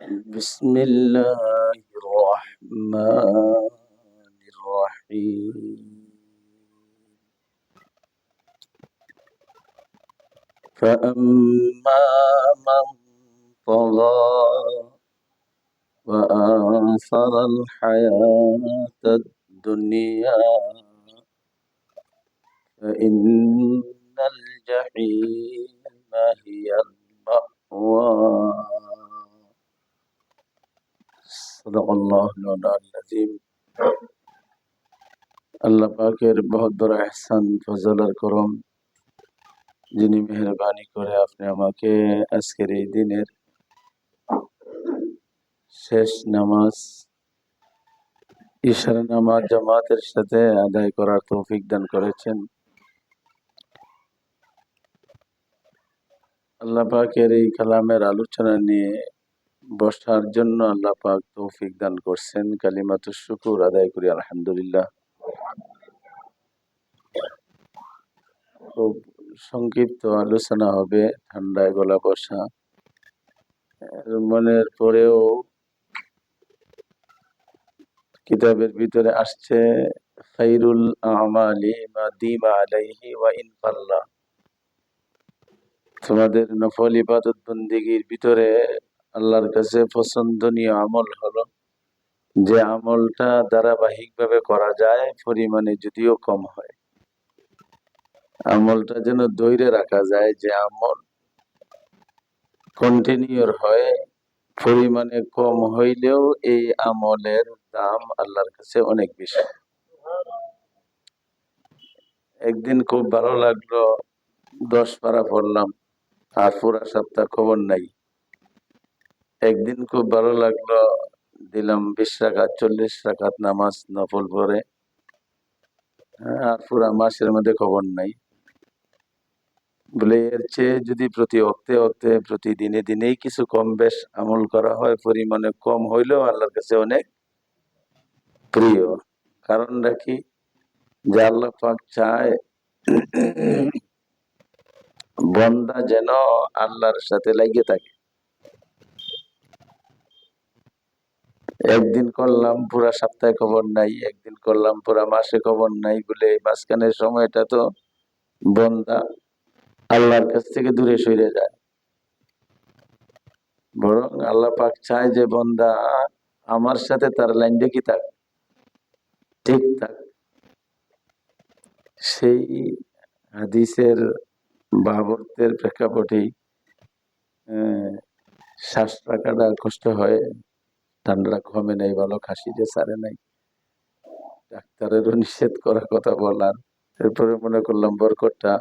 بسم الله الرحمن الرحيم فأما من طغى وآثر الحياة الدنيا فإن الجحيم هي المأوى صدق الله العظيم। আল্লাহ পাকের বহুত বড় ইহসান ফজল আর করম, যিনি মেহেরবানি করে আপনি আমাকে আজকের এই দিনের শেষ নামাজ ইশার নামাজ জামাতের সাথে আদায় করার তৌফিক দান করেছেন। আল্লাহ পাকের এই কালামের আলোচনা নিয়ে বসার জন্য আল্লাহ পাক তৌফিক দান করছেন। কালিমাতুশ শুকর আদায় করি আলহামদুলিল্লাহ। খুব সংক্ষিপ্ত আলোচনা হবে, ঠান্ডায় গলা বসা মনের পরেও কিতাবের ভিতরে আসছে খায়রুল আমালি মা দিমা আলাইহি ওয়া ইন কাল্লা। তোমাদের নফল ইবাদত বন্দেগীর ভিতরে আল্লাহর কাছে পছন্দনীয় আমল হলো যে আমলটা ধারাবাহিকভাবে করা যায়, পরিমাণে যদিও কম হয়। আমলটা যেন ধরে রাখা যায়, যে আমল কন্টিনিউর হয়, পরিমাণে কম হইলেও এই আমলের দাম আল্লাহর কাছে অনেক বেশি। একদিন খুব ভালো লাগলো, 10 পারা পড়লাম, আর পুরা সপ্তাহ খবর নাই। একদিন খুব ভালো লাগলো, দিলাম 20 রাকাত 40 রাকাত নামাজ নফল পড়ে, আর পুরা মাসের মধ্যে খবর নাই। বলে এর চেয়ে যদি প্রতি অক্তে অক্তে প্রতি দিনে দিনেই কিছু কম বেশ আমল করা হয়, পরিমাণে কম হইলেও আল্লাহর কাছে অনেক প্রিয়। কারণটা কি? যে আল্লাহ পাক চায় বন্দা যেন আল্লাহর সাথে লাগিয়ে থাকে। একদিন করলাম পুরা সপ্তাহে খবর নাই, একদিন করলাম পুরা মাসে খবর নাই, বলে মাঝখানের সময়টা তো বন্দা আল্লাহর কাছ থেকে দূরে সরে যায়। বরং আল্লাহ পাক চায় যে বন্দা আমার সাথে তার লাইনটা কি থাক, ঠিক থাক। সেই হাদিসের ভাবার্থের প্রেক্ষাপটেই শ্বাস রাখাটা কষ্ট হয়, ঠান্ডা কমে নাই, ভালো খাসিতে সারে নাই, ডাক্তারেরও নিষেধ করার কথা বলার। এরপরে মনে করলাম বরকতটা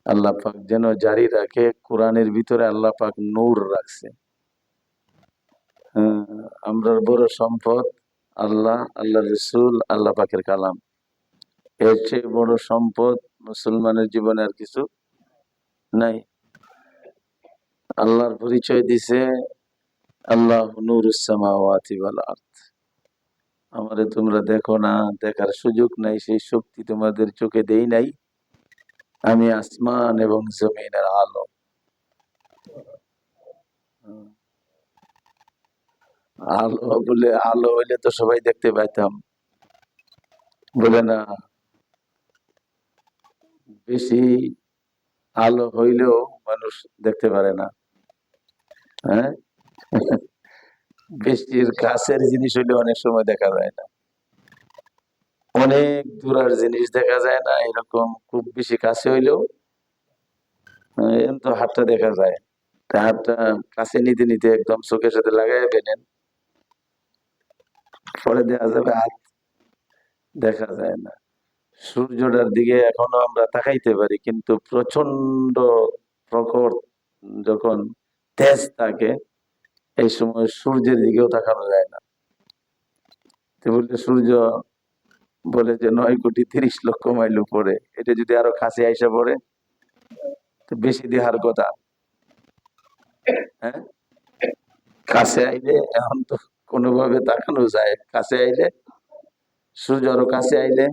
আল্লাহ পাক যেন জারি রাখে। কোরআনের ভিতরে আল্লাহ পাক নূর রাখছে। আমরা বড় সম্পদ আল্লাহ, আল্লাহ রসুল, আল্লাহ পাকের কালাম। এর চেয়ে বড় সম্পদ মুসলমানের জীবনে আর কিছু নাই। আল্লাহর পরিচয় দিছে আল্লাহ নূরুস সামাওয়াতি ওয়াল আরদ। আমারে তোমরা দেখো না, দেখার সুযোগ নাই, সেই শক্তি তোমাদের চোখে দেই নাই। আমি আসমান এবং জমিনের আলো। আলো বলে, আলো হইলে তো সবাই দেখতে পাইতাম, বলে না। বেশি আলো হইলেও মানুষ দেখতে পারে না। হ্যাঁ, বেশির কাছের জিনিস হইলে অনেক সময় দেখা যায় না, অনেক দূরের জিনিস দেখা যায় না। এরকম খুব বেশি কাছে হইলেও তো হাতটা দেখা যায়। হাতটা কাছে নিতে নিতে একদম চোখের সাথে লাগাই ফেলেন, পরে দেখা যাবে হাত দেখা যায় না। সূর্যটার দিকে এখনো আমরা তাকাইতে পারি, কিন্তু প্রচন্ড প্রখর যখন তেজ থাকে, এই সময় সূর্যের দিকেও তাকানো যায় না। বলতে সূর্য বলে যে 9,30,00,000 মাইল উপরে, এটা যদি আরো কাছে আইসা পড়ে তো বেশি দেহার কথা। হ্যাঁ, কাছে আইলে এখন তো কোনোভাবে তাকানো যায়, কাছে আইলে সূর্য আরো কাছে আইলে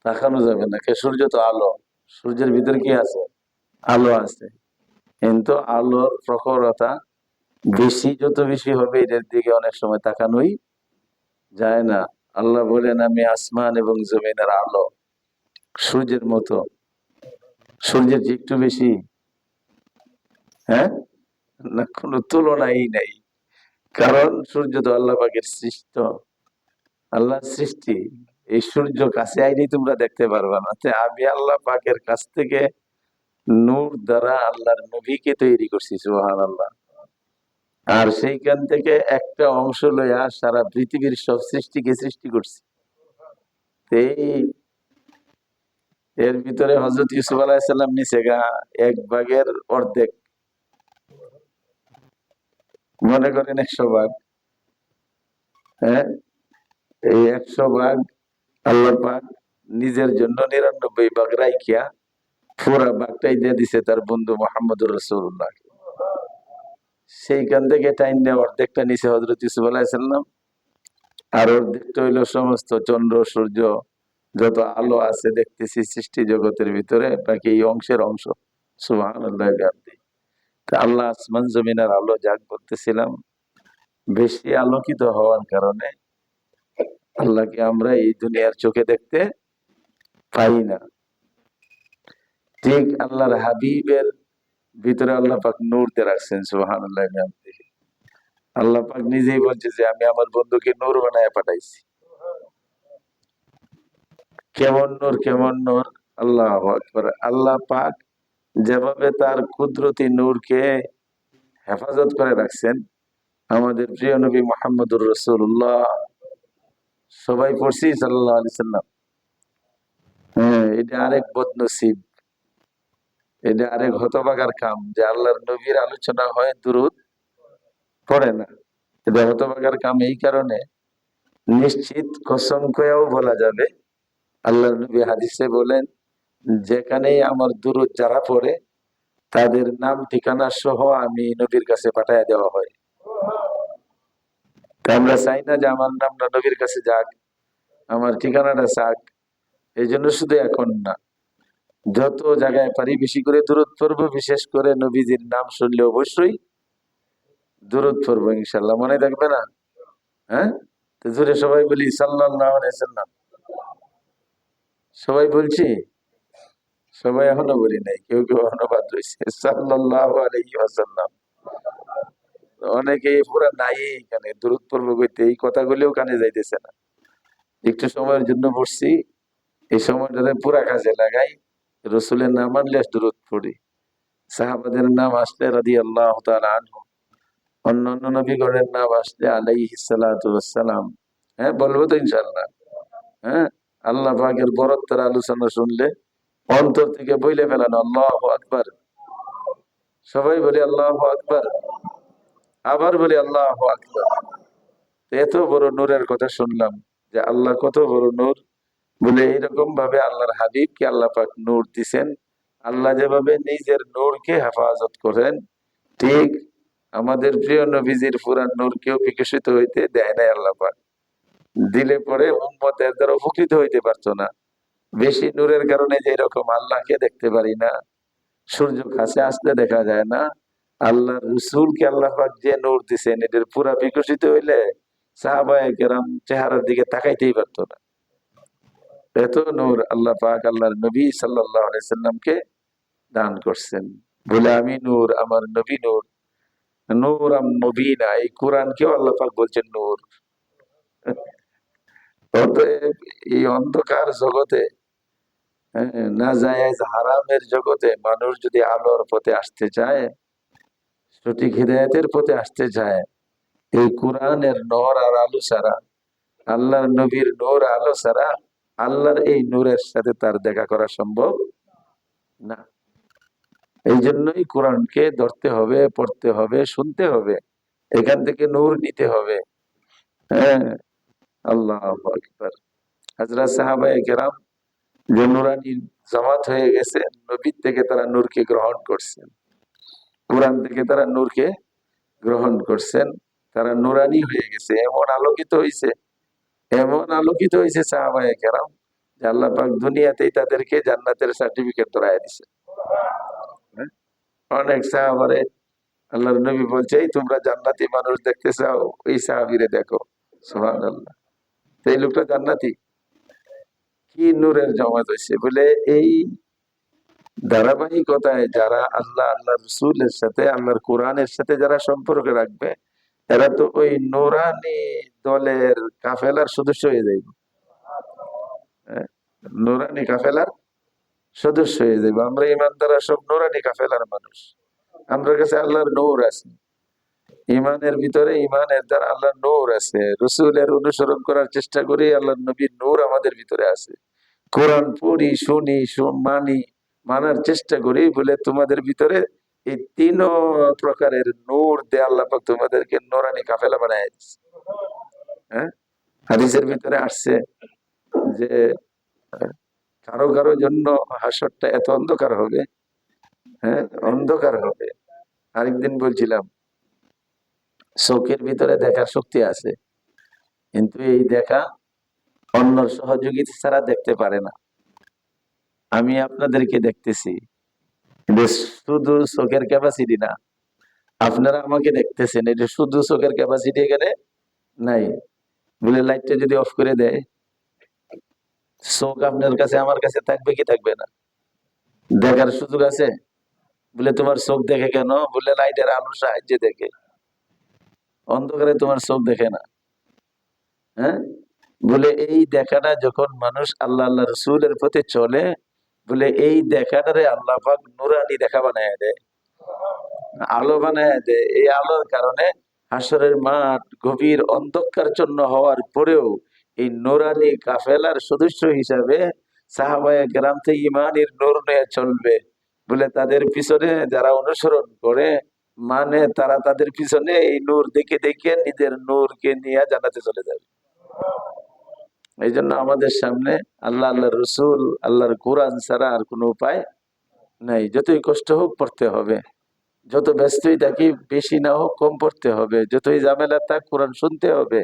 তাকানো যাবে না। সূর্য তো আলো, সূর্যের ভিতরে কি আছে? আলো আছে। কিন্তু আলোর প্রখরতা বেশি যত বেশি হবে এটার দিকে অনেক সময় তাকানোই যায় না। আল্লাহ বলেন, আমি আসমান এবং জমিনের আলো সূর্যের মতো। সূর্যের যে একটু বেশি, হ্যাঁ, না কোনো তুলনাই নাই। কারণ সূর্য তো আল্লাহ পাকের সৃষ্ট, আল্লাহর সৃষ্টি। এই সূর্য কাছে আইলেই তোমরা দেখতে পারবা না। আমি আল্লাহ পাকের কাছ থেকে নূর দ্বারা আল্লাহর নবীকে তৈরি করছি, সুবহানাল্লাহ। আর সেইখান থেকে একটা অংশ লইয়া সারা পৃথিবীর সব সৃষ্টিকে সৃষ্টি করছি। এই এর ভিতরে হযরত ইউসুফ আলাইহিস সালাম নিচে গা এক ভাগের অর্ধেক, মনে করেন 100 ভাগ। হ্যাঁ, এই 100 ভাগ আল্লাহ পাক নিজের জন্য 99 ভাগ রাইখিয়া পুরা ভাগটাই দিয়ে দিছে তার বন্ধু মুহাম্মদুর রাসূলুল্লাহ। সেইখান থেকে টাইম নেওয়া অর্ধেকটা নিচে হযরত ইউসুফ আলাইহিস সালাম, আর অর্ধেকটা হইলো সমস্ত চন্দ্র সূর্য যত আলো আছে দেখতেছি সৃষ্টি জগতের ভিতরে, বাকি এই অংশের অংশ। সুবহানাল্লাহ। আল্লাহ আসমান জমিনের আলো যাক বলতেছিলাম, বেশি আলোকিত হওয়ার কারণে আল্লাহকে আমরা এই দুনিয়ার চোখে দেখতে পাই না। ঠিক আল্লাহর হাবিবের ভিতরে আল্লাহ পাক নূর দিয়ে রাখছেন, সুবহানাল্লাহ। আল্লাহ পাক নিজেই বলছে যে আমি আমার বন্ধুকে নূর বানায় পাঠাইছি। কেমন নূর, কেমন নূর! আল্লাহু আকবার। আল্লাহ পাক যেভাবে তার কুদরতি নূরকে হেফাজত করে রাখছেন, আমাদের প্রিয় নবী মুহাম্মদুর রাসূলুল্লাহ, সবাই পড়ছি সাল্লাল্লাহু আলাইহি সাল্লাম। হ্যাঁ, এটা আরেক বদনসিব, এটা আরেক হতভাগার কাম যে আল্লাহর নবীর আলোচনা হয়, দুরূদ পড়ে না। এটা হতভাগার কাম এই কারণে, নিশ্চিত কসম করেও বলা যাবে, আল্লাহর নবী হাদিসে বলেন, যেখানেই আমার দুরূদ যারা পড়ে তাদের নাম ঠিকানা সহ আমি নবীর কাছে পাঠাইয়া দেওয়া হয়। তা আমরা চাই না যে আমার নামটা নবীর কাছে যাক, আমার ঠিকানাটা যাক। এই জন্য শুধু এখন না, যত জায়গায় পারি বেশি করে দূরত পড়বো, বিশেষ করে নবীজির নাম শুনলে অবশ্যই দূরত পড়বো, ইনশাল্লাহ। মনে থাকবে না? হ্যাঁ, তো জোরে সবাই বলি সাল্লাল্লাহু আলাইহি সাল্লাম। সবাই বলছি? সবাই এখনো বলি নাই, কেউ কেউ এখনো বাদ রয়েছে। সাল্লাল্লাহু আলাইহি ওয়াসাল্লাম। অনেকে পুরা নাই এখানে, দূরত পড়বো কইতে এই কথাগুলিও কানে যাইতেছে না। একটু সময়ের জন্য বসছি, এই সময়টাতে পুরা কাজে লাগাই। রসুলের নাম আনলে দূরত পড়ি, সাহাবাদের নাম আসলে রাদিয়াল্লাহু তাআলা আনহু, অন্যান্য নবীগণের নাম আসলে আলাইহিস সালাতু ওয়াস সালাম। হ্যাঁ, বলবো তো ইনশাআল্লাহ। হ্যাঁ, আল্লাহ পাকের বরত্বের আলোচনা শুনলে অন্তর থেকে বইলে ফেলানো আল্লাহু আকবার। সবাই বলি আল্লাহু আকবার, আবার বলি আল্লাহু আকবার। এত বড় নূরের কথা শুনলাম, যে আল্লাহ কত বড় নূর, বলে এইরকম ভাবে আল্লাহর হাবিবকে আল্লাহ পাক নূর দিছেন। আল্লাহ যেভাবে নিজের নূরকে হেফাজত করেন, ঠিক আমাদের প্রিয় নবীজির পুরান নূরকেও বিকশিত হইতে দেয় নাই আল্লাহ পাক। দিলে পরে উম্মত এর দ্বারা উপকৃত হইতে পারতো না। বেশি নূরের কারণে যে এরকম আল্লাহকে দেখতে পারি না, সূর্য কাছে আসলে দেখা যায় না। আল্লাহ রসুলকে আল্লাহ পাক যে নূর দিছেন, এদের পুরা বিকশিত হইলে সাহাবায়ে কেরাম চেহারার দিকে তাকাইতেই পারতো না। এত নূর আল্লাহ পাক আল্লাহর নবী সাল্লাল্লাহু আলাইহি সাল্লামকে দান করছেন। বলে আমি নূর, আমার নবী নূর। নূরাম মুবিনা, এই কোরআনকেও আল্লাহ পাক বলছেন নূর। অতএব এই অন্ধকার জগতে, নাজায়েজ হারামের জগতে মানুষ যদি আলোর পথে আসতে চায়, সঠিক হিদায়াতের পথে আসতে চায়, এই কোরআনের নূর আর আলো ছাড়া, আল্লাহর নবীর নূর আলো ছাড়া, আল্লাহর এই নূরের সাথে তার দেখা করা সম্ভব না। এই জন্যই কোরআনকে ধরতে হবে, পড়তে হবে, শুনতে হবে, এখান থেকে নূর নিতে হবে। হ্যাঁ, আল্লাহু আকবার। হযরত সাহাবায়ে কেরাম যে নুরানি জামাত হয়ে গেছে, নবীর থেকে তারা নূরকে গ্রহণ করছেন, কোরআন থেকে তারা নূরকে গ্রহণ করছেন, তারা নুরানি হয়ে গেছে, এমন আলোকিত হয়েছে, এমন আলোকিত হয়েছে সাহাবায়ে কেরাম, যে আল্লাহ পাক দুনিয়াতেই তাদেরকে জান্নাতের সার্টিফিকেট ধরায় দিছে। হ্যাঁ? অনেক সাহাবারে আল্লাহর নবী বলছে, এই তোমরা জান্নাতি মানুষ দেখতে চাও, এই সাহাবীরে দেখো। সুবহানাল্লাহ। তো এই লোকটা জান্নাতি, কি নূরের জমাত হয়েছে বলে। এই ধারাবাহিকতায় যারা আল্লাহ আল্লাহ রসুলের সাথে, আল্লাহর কোরআনের সাথে যারা সম্পর্ক রাখবে, এরা তো ওই নুরানি দলের কাফেলার সদস্য হয়ে যাইবে। হ্যাঁ, নুরানি কাফেলার সদস্য হয়ে যাইবে। আমরা ইমানদাররা সব নুরানি কাফেলার মানুষ। আমার কাছে আল্লাহর নূর আছে, ইমানের ভিতরে, ইমানের দ্বারা আল্লাহর নূর আছে। রসুলের অনুসরণ করার চেষ্টা করি, আল্লাহর নবীর নূর আমাদের ভিতরে আছে। কোরআন পড়ি, শুনি, মানি, মানার চেষ্টা করি বলে তোমাদের ভিতরে এই তিন প্রকারের নূর দিয়ে আল্লাহ পাক তোমাদেরকে নূরানি কাফেলা বানায় দিয়েছে। হ্যাঁ, হাদিসের ভিতরে আসছে যে কারো কারো জন্য হাসরটা এত অন্ধকার হবে, হ্যাঁ অন্ধকার হবে। আরেকদিন বলছিলাম, চোখের ভিতরে দেখার শক্তি আছে, কিন্তু এই দেখা অন্য সহযোগিতা ছাড়া দেখতে পারে না। আমি আপনাদেরকে দেখতেছি, কিন্তু শুধু চোখের ক্যাপাসিটি না, আপনারা আমাকে দেখতেছেন, এটা শুধু চোখের ক্যাপাসিটি এখানে নাই। বলে লাইটটা যদি অফ করে দেয়, চোখ আপনার কাছে আমার কাছে থাকবে কি থাকবে না? দেখার সুযোগ আছে? বলে তোমার চোখ দেখে কেন? বলে লাইটের আলোর সাহায্যে দেখে, অন্ধকারে তোমার চোখ দেখে না। হ্যাঁ, বলে এই দেখাটা যখন মানুষ আল্লাহ আল্লাহ রসুলের পথে চলে, বলে এই দেখাটারে আল্লাহ পাক নুরানি দেখা বানায় দেয়, আলো বানায় দেয়। এই আলোর কারণে হাসরের মাঠ গভীর অন্ধকারচ্ছন্ন হওয়ার পরেও এই নুরানি কাফেলার সদস্য হিসাবে সাহাবায়ে কেরাম থেকে ইমানের নূর নিয়ে চলবে। বলে তাদের পিছনে যারা অনুসরণ করে, মানে তারা তাদের পিছনে এই নূর দেখে দেখে নিজের নূরকে নিয়ে জান্নাতে চলে যাবে। এই জন্য আমাদের সামনে আল্লাহ আল্লাহ রসুল, আল্লাহর কোরআন ছাড়া আর কোনো উপায় নাই। যতই কষ্ট হোক পড়তে হবে, যত ব্যস্তই থাকি বেশি না হোক কম পড়তে হবে, যতই ঝামেলা থাক কোরআন শুনতে হবে।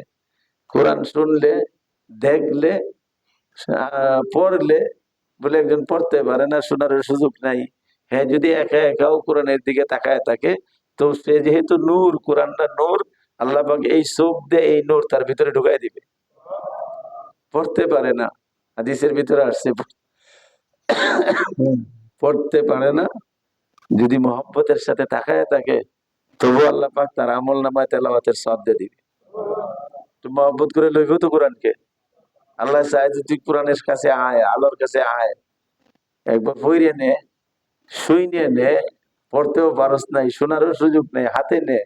কোরআন শুনলে, দেখলে, পড়লে, বলে একজন পড়তে পারে না, শোনার সুযোগ নাই, হ্যাঁ যদি একা একাও কোরআনের দিকে তাকায় থাকে, তো সে যেহেতু নূর, কোরআনটা নূর, আল্লাহ পাক এই চোখ দিয়ে এই নূর তার ভিতরে ঢুকাই দিবে। পড়তে পারে না, হাদিসের ভিতরে আসছে পড়তে পারে না, যদি মহব্বতের সাথে তাকায় থাকে, তবু আল্লাহ পাক তার আমল নামায় তেলাওয়াতের সওয়াব দিয়ে দিবে। তো মহব্বত করে লইব তো কোরআনকে। আল্লাহ চায় যে তুই কোরআনের কাছে আয়, আলোর কাছে আয়, একবার পড়ে নে, শুই নিয়ে নে, পড়তেও পারস নাই, শোনারও সুযোগ নেই, হাতে নে,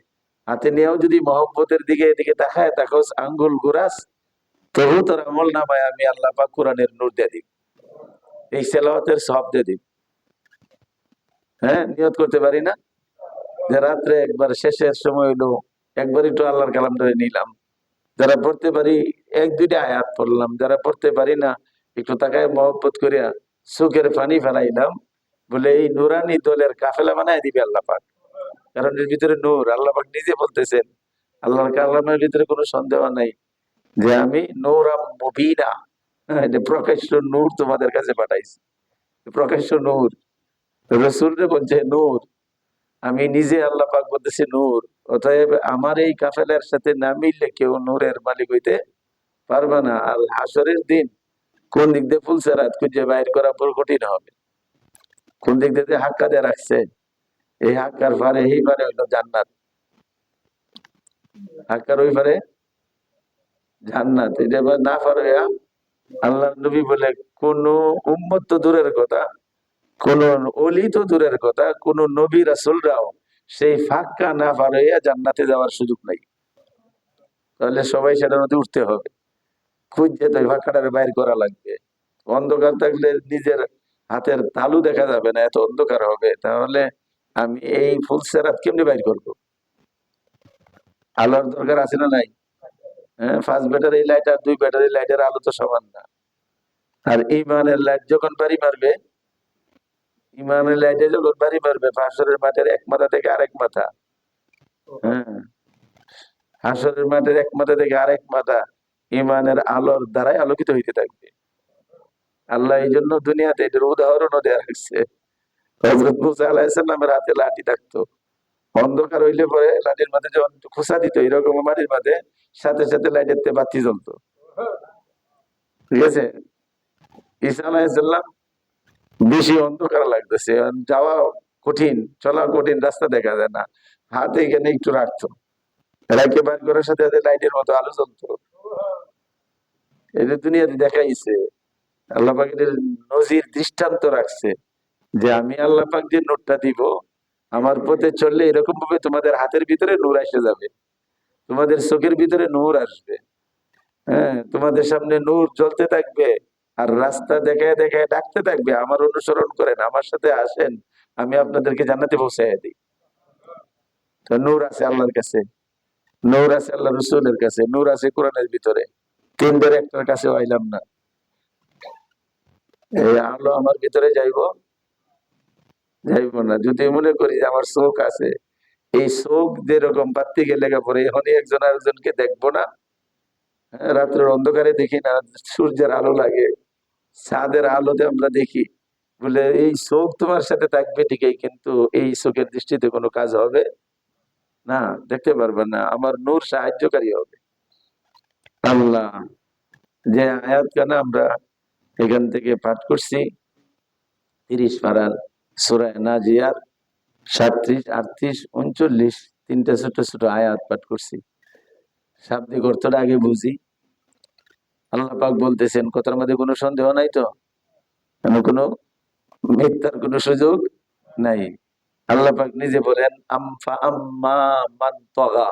হাতে নিয়েও যদি মহব্বতের দিকে এদিকে তাকায় থাকস, আঙ্গুল ঘুরাস, তবু তোর আমল নামায় আমি আল্লাহ পাক কোরআনের নূর দিয়ে দিব, এই তেলাওয়াতের সওয়াব দিয়ে দিব। হ্যাঁ, নিয়ত করতে পারি না যে রাত্রে একবার শেষের সময় হলো একবার একটু আল্লাহর কালামটা নিলাম, যারা পড়তে পারি এক দুইটা আয়াত পড়লাম, যারা পড়তে পারি না একটু তাকায় মহব্বত করিয়া চোখের পানি ফেলাইলাম। বলে এই নুরানি দলের কাফেলা বানায় দিবে আল্লাহ পাক, কারণ এর ভিতরে নূর। আল্লাহ পাক নিজে বলতেছেন, আল্লাহর কালামের ভিতরে কোনো সন্দেহ নাই যে আমি নূরাম মুবিনা, এটা প্রকাশ্য নূর তোমাদের কাছে পাঠাইছি, প্রকাশ্য নূর। রসুলরে বলছে নূর, আমি নিজে আল্লাহ পাক বলতেছি নূর। অতএব আমার এই কাফেলার সাথে না মিললে কেউ নূরের মালিক হইতে পারবে না। আর হাসরের দিন কোন দিক দিয়ে ফুলসেরাত খুঁজে বাইর করা পুরো কঠিন হবে। কোন দিক দিয়ে হাক্কা দিয়ে রাখছে, এই হাক্কার পারে এই পারে হইলো জান্নাত, হাক্কার ওই পারে জান্নাত। এটা না পারে আল্লাহ নবী বলে কোন উম্মত তো দূরের কথা, কোন অলি তো দূরের কথা, কোন নবী রাসূলরাও সেই ফাঁকা না পার হইয়া জান্নাতে যাওয়ার সুযোগ নাই। তাহলে সবাই সেটার মধ্যে উঠতে হবে, খুঁজছে তো ফাঁকাটারে বাইর করা লাগবে। অন্ধকার থাকলে নিজের হাতের তালু দেখা যাবে না, এত অন্ধকার হবে। তাহলে আমি এই ফুলসেরাত কেমনি বাইর করবো? আলোর দরকার আছে না নাই? হ্যাঁ, 5 ব্যাটারি লাইট আর 2 ব্যাটারি লাইটের আলো তো সমান না। আর ইমানের লাইট যখন বাড়ি মারবে, ইমানের লাইটে যখন বাড়ি মারবে, হাসরের মাঠের এক মাথা থেকে আরেক মাথা, হ্যাঁ হাসরের মাঠের এক মাথা থেকে আরেক মাথা ইমানের আলোর দ্বারাই আলোকিত হইতে থাকবে। আল্লাহ এই জন্য দুনিয়াতে এটার উদাহরণও দেয়া রাখছে। হযরত মুসা আলাইহিস সালামের হাতে লাঠি থাকতো, অন্ধকার হইলে পরে লাইটের মাঝে যখন একটু খোঁচা দিত এরকম মাটির মাঝে, সাথে সাথে লাইটের তে বাতি জ্বলতো। ঠিক আছে, ঈসা আলাইহিসসালাম বেশি অন্ধকার লাগতেছে, যাওয়া কঠিন, চলা কঠিন, রাস্তা দেখা যায় না, হাত এখানে একটু রাখতো, রাখে বার করার সাথে সাথে লাইটের মতো আলো জ্বলতো। এটা দুনিয়াতে দেখাইছে, আল্লাহ পাকের নজির দৃষ্টান্ত রাখছে যে আমি আল্লাহ পাক যে নূরটা দিব, আমার পথে চললে এরকম ভাবে তোমাদের হাতের ভিতরে নূর এসে যাবে, তোমাদের চোখের ভিতরে নূর আসবে, হ্যাঁ, তোমাদের সামনে নূর জ্বলতে থাকবে, আর রাস্তা দেখায় দেখায় ডাকতে থাকবে, আমার অনুসরণ করেন, আমার সাথে আসেন, আমি আপনাদেরকে জান্নাতে পৌঁছাইয়া দিই। তো নূর আছে আল্লাহর কাছে, নূর আছে আল্লাহ রসুলের কাছে, নূর আছে কোরআনের ভিতরে, তিনদের একটার কাছে আইলাম না। এই আলো আমার ভিতরে যাইব, যাইব না যদি মনে করি যে আমার চোখ আছে, এই চোখ যেরকম বাড়তে গেলে পরে এখনই একজন আরেকজনকে দেখবো না, হ্যাঁ, রাত্রের অন্ধকারে দেখি না, সূর্যের আলো লাগে, চাঁদের আলোতে আমরা দেখি, বলে এই চোখ তোমার সাথে থাকবে ঠিকই, কিন্তু এই চোখের দৃষ্টিতে কোনো কাজ হবে না, দেখতে পারবে না, আমার নূর সাহায্যকারী হবে। আল্লাহ যে আয়াত কানা আমরা এখান থেকে পাঠ করছি, 30 পারার সূরা নাজিয়ার 37, 38, 39, তিনটা ছোট ছোট আয়াত পাঠ করছি। শাব্দিক অর্থটা আগে বুঝি। আল্লাহ পাক বলতেছেন, কথার মধ্যে কোনো সন্দেহ নাই তো, কোনো মিথ্যার কোনো সুযোগ নাই। আল্লাহ পাক নিজে বলেন, আমফা আম্মা মান তাগা,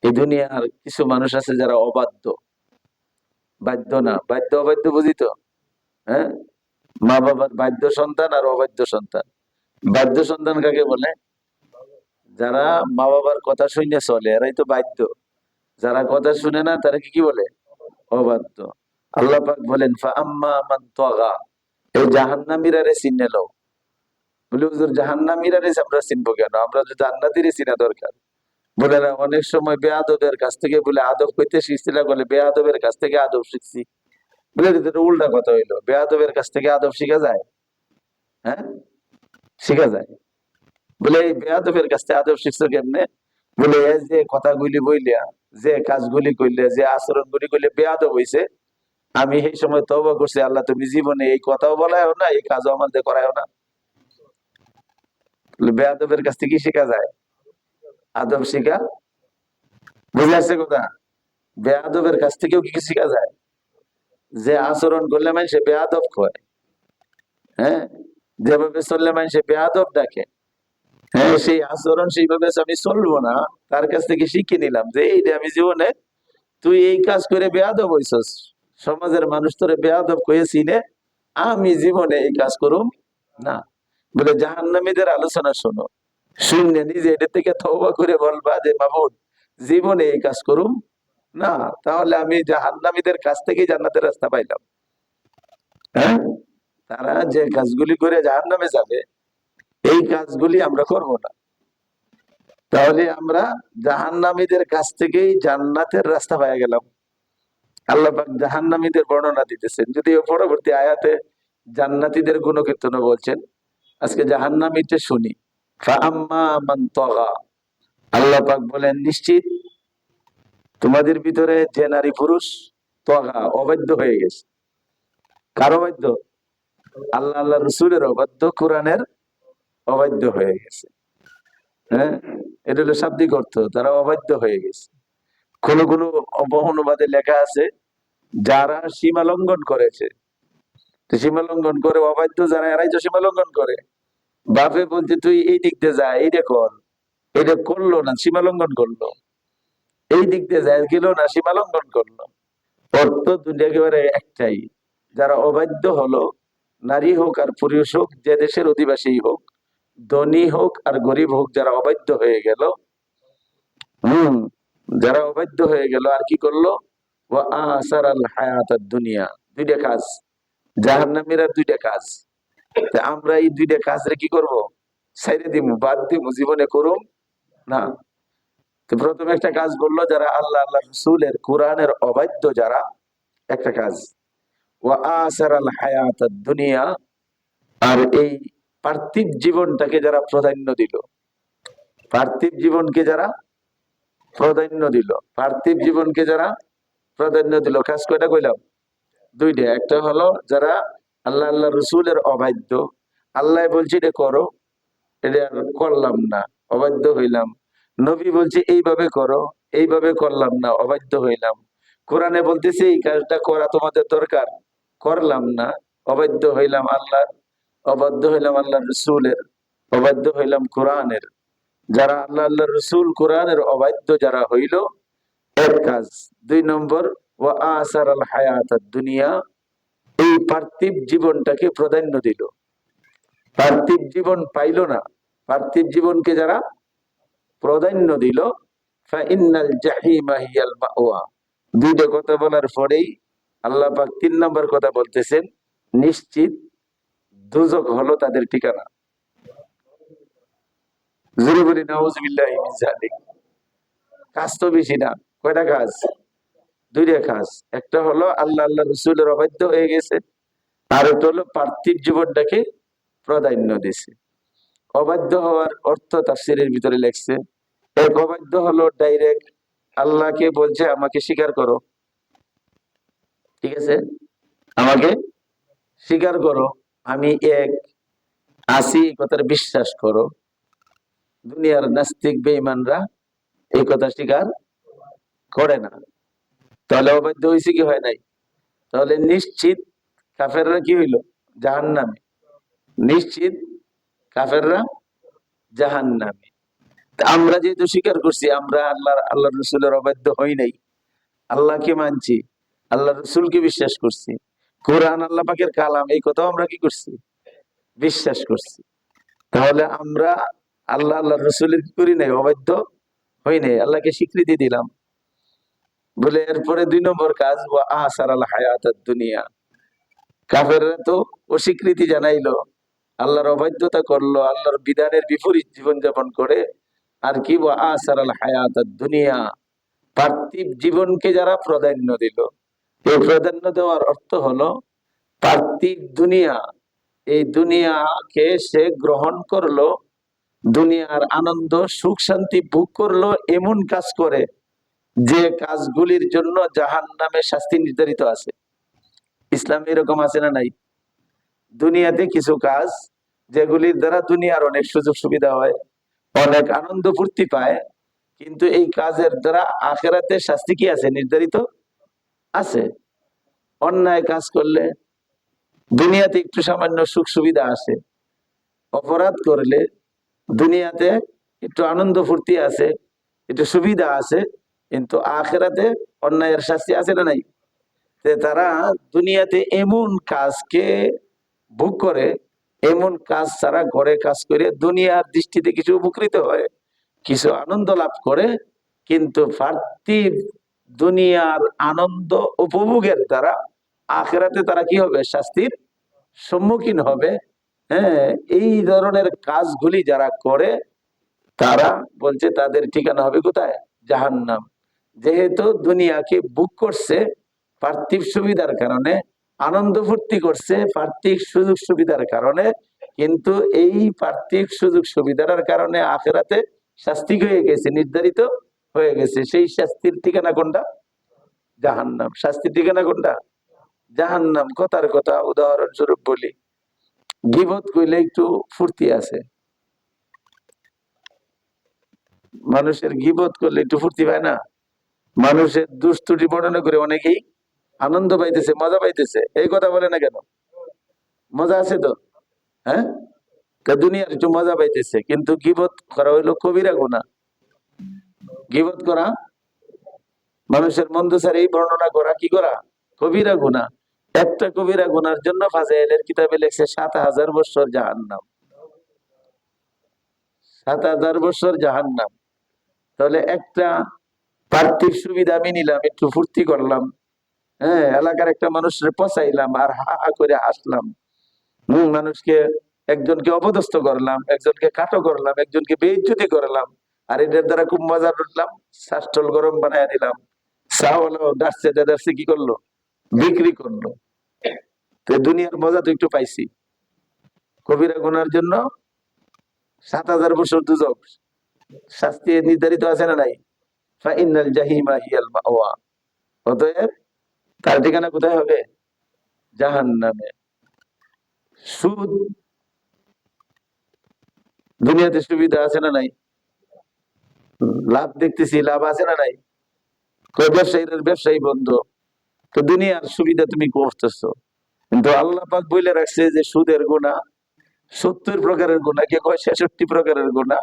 এই দুনিয়ার কিছু মানুষ আছে যারা অবাধ্য, বাধ্য না, বাধ্য অবাধ্য বুঝি তো, হ্যাঁ, মা বাবার বাধ্য সন্তান আর অবাধ্য সন্তান। বাধ্য সন্তান কাকে বলে? যারা মা বাবার কথা শুনে চলে, এরাই তো বাধ্য। যারা কথা শুনে না তারা কি বলে? অবাধ্য। আল্লাহ পাক বলেন, ফা আম্মা মান তাগা, এই জাহান্নামীরা রে চিনে লও। বলে হুজুর জাহান্নামীরা রে আমরা চিনবো কেন, আমরা তো জান্নাতীরে চিনা দরকার। বলে না, অনেক সময় বেয়াদবের কাছ থেকে বলে আদব কইতে শিখছিলা, বলে বেয়াদবের কাছ থেকে আদব শিখছি। বলে এটা উল্টা কথা হইলো, বেয়াদবের কাছ থেকে আদব শিখা যায়? হ্যাঁ, শিখা যায়? বলে এই বেয়াদবের কাছ থেকে আদব শিখছো কেমনে? বলে এই যে কথাগুলি বইলিয়া, যে কাজগুলি করলে, যে আচরণগুলি করলে বেয়াদব হইছে, আমি এই সময় তওবা করছি, আল্লাহ তুমি জীবনে এই কথাও বলায়ও না, এই কাজও আমাদের করায়ও না। বেয়াদবের কাছ থেকে কি শেখা যায়? আদব শিখা। বুঝে আসছে কথা? বেয়াদবের কাছ থেকেও কি শেখা যায়? যে আচরণ করলে মানুষে বেয়াদব কয়, হ্যাঁ, যেভাবে চললে মানুষে বেয়াদব ডাকে, হ্যাঁ, সেই আচরণ সেইভাবে আমি চলবো না, তার কাছ থেকে শিখে নিলাম যে এইটা আমি জীবনে, তুই এই কাজ করে বেয়াদব হইছস, সমাজের মানুষ তোরে বেয়াদব কয়েছি নে, আমি জীবনে এই কাজ করুম না। বলে জাহান্নামীদের আলোচনা শোনো, শুনলে নিজে এটা থেকে তওবা করে বলবা যে মাহমুদ জীবনে এই কাজ করুম না, তাহলে আমি জাহান্নামীদের কাছ থেকে জান্নাতের রাস্তা পাইলাম। হ্যাঁ, তারা যে কাজগুলি করে জাহান্নামে যাবে, এই কাজগুলি আমরা করব না, তাহলে আমরা জাহান্নামীদের কাছ থেকেই জান্নাতের রাস্তা পাইয়া গেলাম। আল্লাহ পাক জাহান্নামীদের বর্ণনা দিতেছেন, যদিও পরবর্তী আয়াতে জান্নাতীদের গুণকীর্তন বলছেন, আজকে জাহান্নামীতে শুনি। ফাআম্মা মান তাগা, আল্লাহ পাক বলেন নিশ্চিত তোমাদের ভিতরে যে নারী পুরুষ তাগা অবাধ্য হয়ে গেছে। কার অবাধ্য? আল্লাহ আল্লাহ রসুলের অবাধ্য, কোরআনের অবাধ্য হয়ে গেছে। হ্যাঁ, এটা হলো শাব্দিক অর্থ, তারা অবাধ্য হয়ে গেছে। কোন কোন অনুবাদে লেখা আছে যারা সীমা লঙ্ঘন করেছে। সীমা লঙ্ঘন করে অবাধ্য যারা, এরাই তো সীমা লঙ্ঘন করে। বাপে বলছে তুই এই দিক দিয়ে যা, এইটা কর, এটা করলো না, সীমা লঙ্ঘন করলো। এই দিক দিয়ে যায় গেল না, সীমা লঙ্ঘন করলো। অর্থ দুটো একেবারে একটাই। যারা অবাধ্য হলো, নারী হোক আর পুরুষ হোক, যে দেশের অধিবাসী হোক, ধনী হোক আর গরিব হোক, যারা অবাধ্য হয়ে গেল, যারা অবাধ্য হয়ে গেল, আর কি করলো? ওয়া আসারাল হায়াতাদ দুনিয়া, দুইটা কাজ, জাহান্নামীরা দুইটা কাজ। আমরা এই দুইটা কাজ রে কি করব? ছাইরে দিব, বাদ দিব, জীবনে করুম না। তো প্রথমে একটা কাজ বললো, যারা আল্লাহ আল্লাহ রাসূলের কোরআনের অবাধ্য যারা, একটা কাজ, ওয়া আসারাল হায়াতাদ দুনিয়া, আর এই পার্থিব জীবনটাকে যারা প্রাধান্য দিল, পার্থিব জীবনকে যারা প্রাধান্য দিল, পার্থিব জীবনকে যারা প্রাধান্য দিল, কাজ কয়টা কইলাম? দুইটা। একটা হলো যারা আল্লাহ আল্লাহ রসুলের অবাধ্য, আল্লাহ বলছি এটা করো, এটা করলাম না, অবাধ্য হইলাম। নবী বলছে এইভাবে করো, এইভাবে করলাম না, অবাধ্য হইলাম। কোরআনে বলতেছে এই কাজটা করা তোমাদের দরকার, করলাম না, অবাধ্য হইলাম আল্লাহ, অবাধ্য হইলাম আল্লাহ রসুলের, অবাধ্য হইলাম কোরআনের। যারা আল্লাহ আল্লাহ রসুল কোরআনের অবাধ্য যারা হইল, এক কাজ। দুই নম্বর, ওয়া আসার আল হায়াত দুনিয়া, এই পার্থিব জীবনটাকে প্রাধান্য দিল, পার্থিব জীবন পাইল না। পার্থিব জীবনকে যারা প্রাধান্য দিল, ফাইন্নাল জাহিমা হিয়াল মাওয়া। দুইটা কথা বলার পরেই আল্লাহ পাক তিন নম্বর কথা বলতেছেন, নিশ্চিত দুজক হলো তাদের ঠিকানা। জোরে বলি নাউজুবিল্লাহি মিন যালিক। কাজ তো বেশি না, কয়টা কাজ? দুইটা কাজ। একটা হলো আল্লাহ আল্লাহ রসুলের অবাধ্য হয়ে গেছে, আর একটা হলো পার্থিব জীবনটাকে প্রাধান্য দিছে। অবাধ্য হওয়ার অর্থ তাফসীরের ভিতরে লেখছে, এক অবাধ্য হলো ডাইরেক্ট আল্লাহকে বলছে আমাকে স্বীকার করো, ঠিক আছে, আমাকে স্বীকার করো, আমি এক আছি, এই কথাটা বিশ্বাস করো। দুনিয়ার নাস্তিক বেঈমানরা এই কথা স্বীকার করে না। তাহলে অবাধ্য হয়েছে কি হয় নাই? তাহলে নিশ্চিত কাফেররা কি হইল? জাহান্নামী। নিশ্চিত কাফেররা জাহান্নামী। আমরা যেহেতু স্বীকার করছি আমরা আল্লাহ রসুলের অবাধ্য হই নাই, আল্লাহকে মানছি, আল্লাহ রসুলকে বিশ্বাস করছি, কোরআন আল্লাহ পাকের কালাম, এই কথাও আমরা কি করছি? বিশ্বাস করছি। তাহলে আমরা আল্লাহ আল্লাহ রসুলের কি করি নাই? অবাধ্য হই নাই, আল্লাহকে স্বীকৃতি দিলাম বলে। এরপরে দুই নম্বর কাজ, ওয়া আসার আল হায়াত দুনিয়া। কাফেররা তো অস্বীকৃতি জানাইলো, আল্লাহর অবাধ্যতা করলো, আল্লাহর বিধানের বিপরীত জীবনযাপন করে। আর কি, ওয়া আসার আল হায়াত দুনিয়া, পার্থিব জীবনকে যারা প্রাধান্য দিল। এই প্রাধান্য দেওয়ার অর্থ হলো পার্থিব দুনিয়া, এই দুনিয়াকে সে গ্রহণ করলো, দুনিয়ার আনন্দ সুখ শান্তি ভোগ করলো, এমন কাজ করে যে কাজগুলির জন্য জাহান্নামে শাস্তি নির্ধারিত আছে। ইসলামে এরকম আছে না নাই? দুনিয়াতে কিছু কাজ যেগুলির দ্বারা দুনিয়ার অনেক সুযোগ সুবিধা হয়, অনেক আনন্দ ফুর্তি পায়, কিন্তু এই কাজের দ্বারা আখেরাতে শাস্তি কি আছে? নির্ধারিত আছে। অন্যায় কাজ করলে দুনিয়াতে একটু সামান্য সুখ সুবিধা আসে, অপরাধ করলে দুনিয়াতে একটু আনন্দ ফুর্তি আছে, একটু সুবিধা আছে, কিন্তু আখেরাতে অন্যায়ের শাস্তি আছে না নাই? তারা দুনিয়াতে এমন কাজকে ভোগ করে, এমন কাজ ছাড়া ঘরে কাজ করে দুনিয়ার দৃষ্টিতে কিছু উপকৃত হয়, কিছু আনন্দ লাভ করে, কিন্তু পার্থিব দুনিয়ার আনন্দ উপভোগের দ্বারা আখেরাতে তারা কি হবে? শাস্তির সম্মুখীন হবে। হ্যাঁ, এই ধরনের কাজগুলি যারা করে তারা বলছে তাদের ঠিকানা হবে কোথায়? জাহান্নাম। যেহেতু দুনিয়াকে বুক করছে পার্থিব সুবিধার কারণে, আনন্দ ফুর্তি করছে পার্থিব সুযোগ সুবিধার কারণে, কিন্তু এই পার্থিব সুযোগ সুবিধার কারণে আখেরাতে শাস্তি হয়ে গেছে, নির্ধারিত হয়ে গেছে। সেই শাস্তির ঠিকানা কোনটা? জাহান্নাম। শাস্তির ঠিকানা কোনটা? জাহান্নাম। কথার কথা উদাহরণস্বরূপ বলি, গীবত কইলে একটু ফুর্তি আছে, মানুষের গীবত করলে একটু ফুর্তি পায় না? মানুষের দুষ্টুটি বর্ণনা করে অনেকেই আনন্দ পাইতেছে, মজা পাইতেছে, এই কথা বলে না কেন? মজা আছে তো, হ্যাঁ, দুনিয়ার একটু মজা পাইতেছে, কিন্তু গীবত করা হইলো কবিরা গুনাহ। গীবত করা, মানুষের মন্দ স্যার এই বর্ণনা করা কি করা? কবিরা গুনাহ। একটা কবিরা গুনার জন্য ফাজাইলের কিতাবে লেখছে ৭,০০০ বছর জাহান্নাম। ৭,০০০ বছর জাহান্নাম। তাহলে একটা পার্থিব সুবিধা আমি নিলাম, একটু ফুর্তি করলাম, হ্যাঁ, এলাকার একটা মানুষের পচাইলাম আর হা হা করে হাসলাম, মানুষকে, একজনকে অপদস্থ করলাম, একজনকে কাটো করলাম, একজনকে বেইজ্জতি করলাম, আর এটার দ্বারা খুব মজা লুটলাম, শাসটল গরম বানায় দিলাম, চা হলো দাঁড়ছে দাঁড়ছে কি করলো? বিক্রি করলো। তো দুনিয়ার মজা তো একটু পাইছি। কবিরা গুনার জন্য ৭,০০০ বছর দুজক, শাস্তি নির্ধারিত আছে না নাই? ফাইনাল জাহিমা হিয়াল মাওয়া। অতএব তার ঠিকানা কোথায় হবে? জাহান্নামে। সুদ, দুনিয়াতে সুবিধা আছে না নাই? লাভ দেখতেছি, লাভ আছে না নাই? ব্যবসায়ীদের ব্যবসায়ী বন্ধ, তো দুনিয়ার সুবিধা তুমি করতেছো। কিন্তু আল্লাহ পাক বলে রাখছে যে সুদের গুনাহ 70 প্রকারের গুনাহ, কে কয় 66 প্রকারের গুনাহ।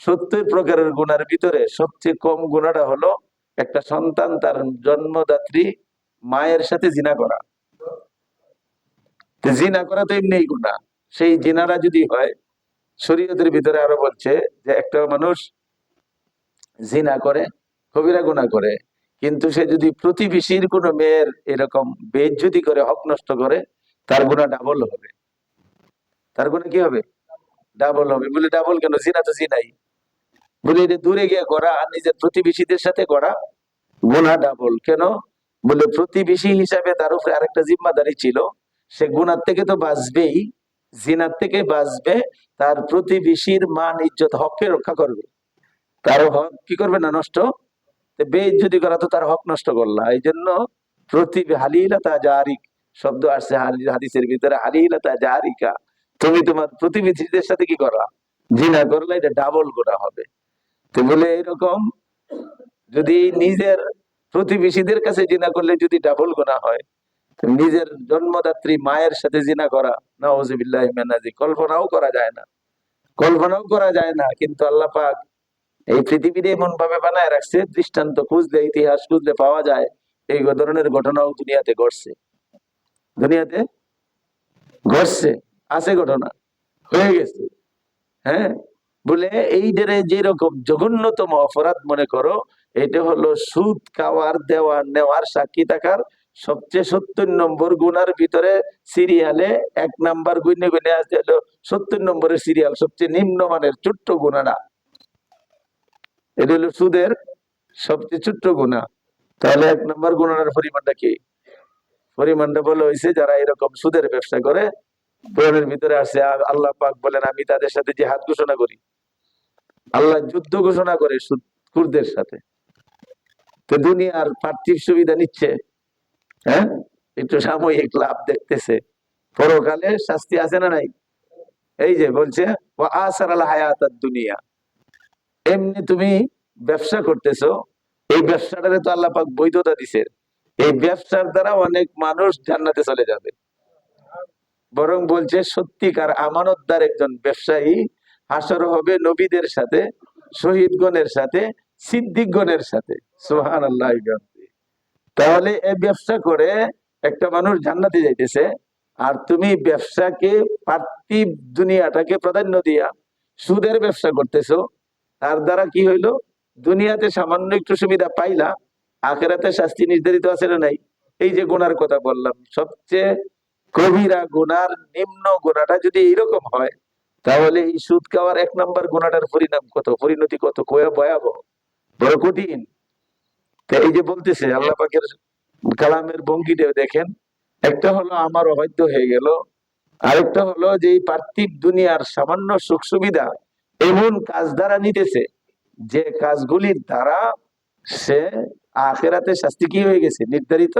70 প্রকারের গুনার ভিতরে সবচেয়ে কম গুনাহটা হলো একটা সন্তান তার জন্মদাত্রী মায়ের সাথে জিনা করা। জিনা করা তো এমনিই গুনাহ, সেই জিনারা যদি হয়, শরীয়তের ভিতরে আরো বলছে যে একটা মানুষ জিনা করে, কবিরা গুনাহ করে, কিন্তু সে যদি প্রতিবেশীর কোনো মেয়ের এরকম বেইজ্জতি করে, হক নষ্ট করে, তার গুনাহ ডাবল হবে। তার গুনাহ কি হবে? ডাবল হবে। বলে ডাবল কেন? জিনা তো জিনাই। বলে এটা দূরে গিয়ে করা আর নিজের প্রতিবেশীদের সাথে করা গুনাহ ডাবল কেন? বলে প্রতিবেশী হিসাবে তার উপরে আরেকটা জিম্মাদারি ছিল, সে গুনার থেকে তো বাঁচবেই, জিনার থেকে বাঁচবে, তার প্রতিবেশীর মান ইজ্জত হককে রক্ষা করবে। তার হক কি করবে না নষ্ট? বেইজ্জতি করা তো তার হক নষ্ট করলা। এই জন্য হালিলাতা জারিক শব্দ আসছে হাদিসের ভিতরে, হালিলাতা জারিকা, তুমি তোমার প্রতিবেশীদের সাথে কি করা? জিনা করলে এটা ডাবল গুনাহ হবে। তো বলে এরকম যদি নিজের প্রতিবেশীদের কাছে জিনা করলে যদি ডাবল গুনাহ হয়, নিজের জন্মদাত্রী মায়ের সাথে জিনা করা, নাউযুবিল্লাহি মিনাজ, কল্পনাও করা যায় না, কল্পনাও করা যায় না। কিন্তু আল্লাহ পাক এই পৃথিবীতে এমন ভাবে বানায় রাখছে, দৃষ্টান্ত খুঁজলে, ইতিহাস খুঁজলে পাওয়া যায় এই ধরনের ঘটনাও দুনিয়াতে ঘটছে। দুনিয়াতে ঘটছে, আছে ঘটনা, হয়ে গেছে। হ্যাঁ, বলে এই যেরকম জঘন্যতম অপরাধ মনে করো, এটা হলো সুদ খাওয়ার, দেওয়ার, নেওয়ার, সাক্ষী থাকার সবচেয়ে 70 নম্বর গুনার ভিতরে সিরিয়ালে 1 নাম্বার গুনে গুনে আসছে হলো 70 নম্বরের সিরিয়াল, সবচেয়ে নিম্নমানের ছোট্ট গুনাটা। এটা হলো সুদের সবচেয়ে ছোট্ট গুনাহ। তাহলে 1 নম্বর গুনার পরিমাণটা কি? পরিমাণটা বলা হয়েছে যারা এরকম সুদের ব্যবসা করে, কোরআনের ভিতরে আসছে আল্লাহ পাক বলেন আমি তাদের সাথে জিহাদ ঘোষণা করি। আল্লাহ যুদ্ধ ঘোষণা করে সুদখোরদের সাথে। তো দুনিয়ার পার্থিব সুবিধা নিচ্ছে, হ্যাঁ, একটু সাময়িক লাভ দেখতেছে, পরকালে শাস্তি আছে না নাই? এই যে বলছে ওয়া আসারাল হায়াতাদ দুনিয়া, এমনি তুমি ব্যবসা করতেছো, এই ব্যবসাটারে তো আল্লাহ পাক বৈধতা দিছে, এই ব্যবসার দ্বারা অনেক মানুষ জান্নাতে চলে যাবে। বরং বলছে সত্যিকার আমানতদার একজন ব্যবসায়ী হাসর হবে নবীদের সাথে, শহীদগণের সাথে, সিদ্দিকগণের সাথে। সুবহানাল্লাহ। তাহলে এই ব্যবসা করে একটা মানুষ জান্নাতে যাইতেছে, আর তুমি ব্যবসাকে, পার্থিব দুনিয়াটাকে প্রাধান্য দিয়া সুদের ব্যবসা করতেছো। তার দ্বারা কি হইলো? দুনিয়াতে সামান্য একটু সুবিধা পাইলা, আখেরাতে শাস্তি নির্ধারিত আছে না নাই? এই যে গুনার কথা বললাম, সবচেয়ে কবিরা গুনার নিম্ন গুনাটা যদি এইরকম হয়, তাহলে এই সুদ খাওয়ার 1 নাম্বার গুনাটার পরিণাম কত, পরিণতি কত ভয়াবহ, বড় কঠিন। এই যে বলতেছে আল্লাহ পাকের কালামের ভঙ্গিটা দেখেন, একটা হলো আমার অবাধ্য হয়ে গেল, আরেকটা হলো যে এই পার্থিব দুনিয়ার সামান্য সুখ সুবিধা এমন কাজ দ্বারা নিতেছে, যে কাজগুলির দ্বারা সে আখেরাতে শাস্তি কি হয়ে গেছে? নির্ধারিত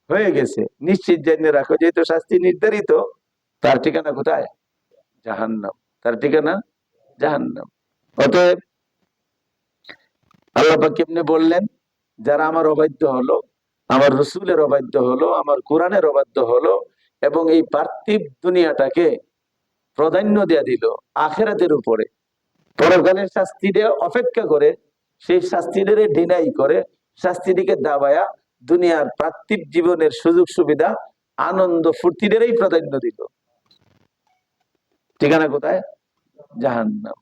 হয়ে গেছে। নিশ্চিত জেনে রাখো, যেহেতু শাস্তি নির্ধারিত, তার ঠিকানা কোথায়? জাহান্নাম। তার ঠিকানা জাহান্নাম। অতএব আল্লাহ পাক কেমনে বললেন, যারা আমার অবাধ্য হলো, আমার রসুলের অবাধ্য হলো, আমার কোরআনের অবাধ্য হলো, এবং এই পার্থিব দুনিয়াটাকে প্রাধান্য দেয়া দিল আখেরাতের উপরে, পরকালের শাস্তিটা অপেক্ষা করে, সেই শাস্তিটারে ডিনাই করে, শাস্তিটিকে দাবায়া দুনিয়ার পার্থিব জীবনের সুযোগ সুবিধা, আনন্দ ফুর্তিদেরই প্রাধান্য দিল, ঠিকানা কোথায়? জাহান্নাম।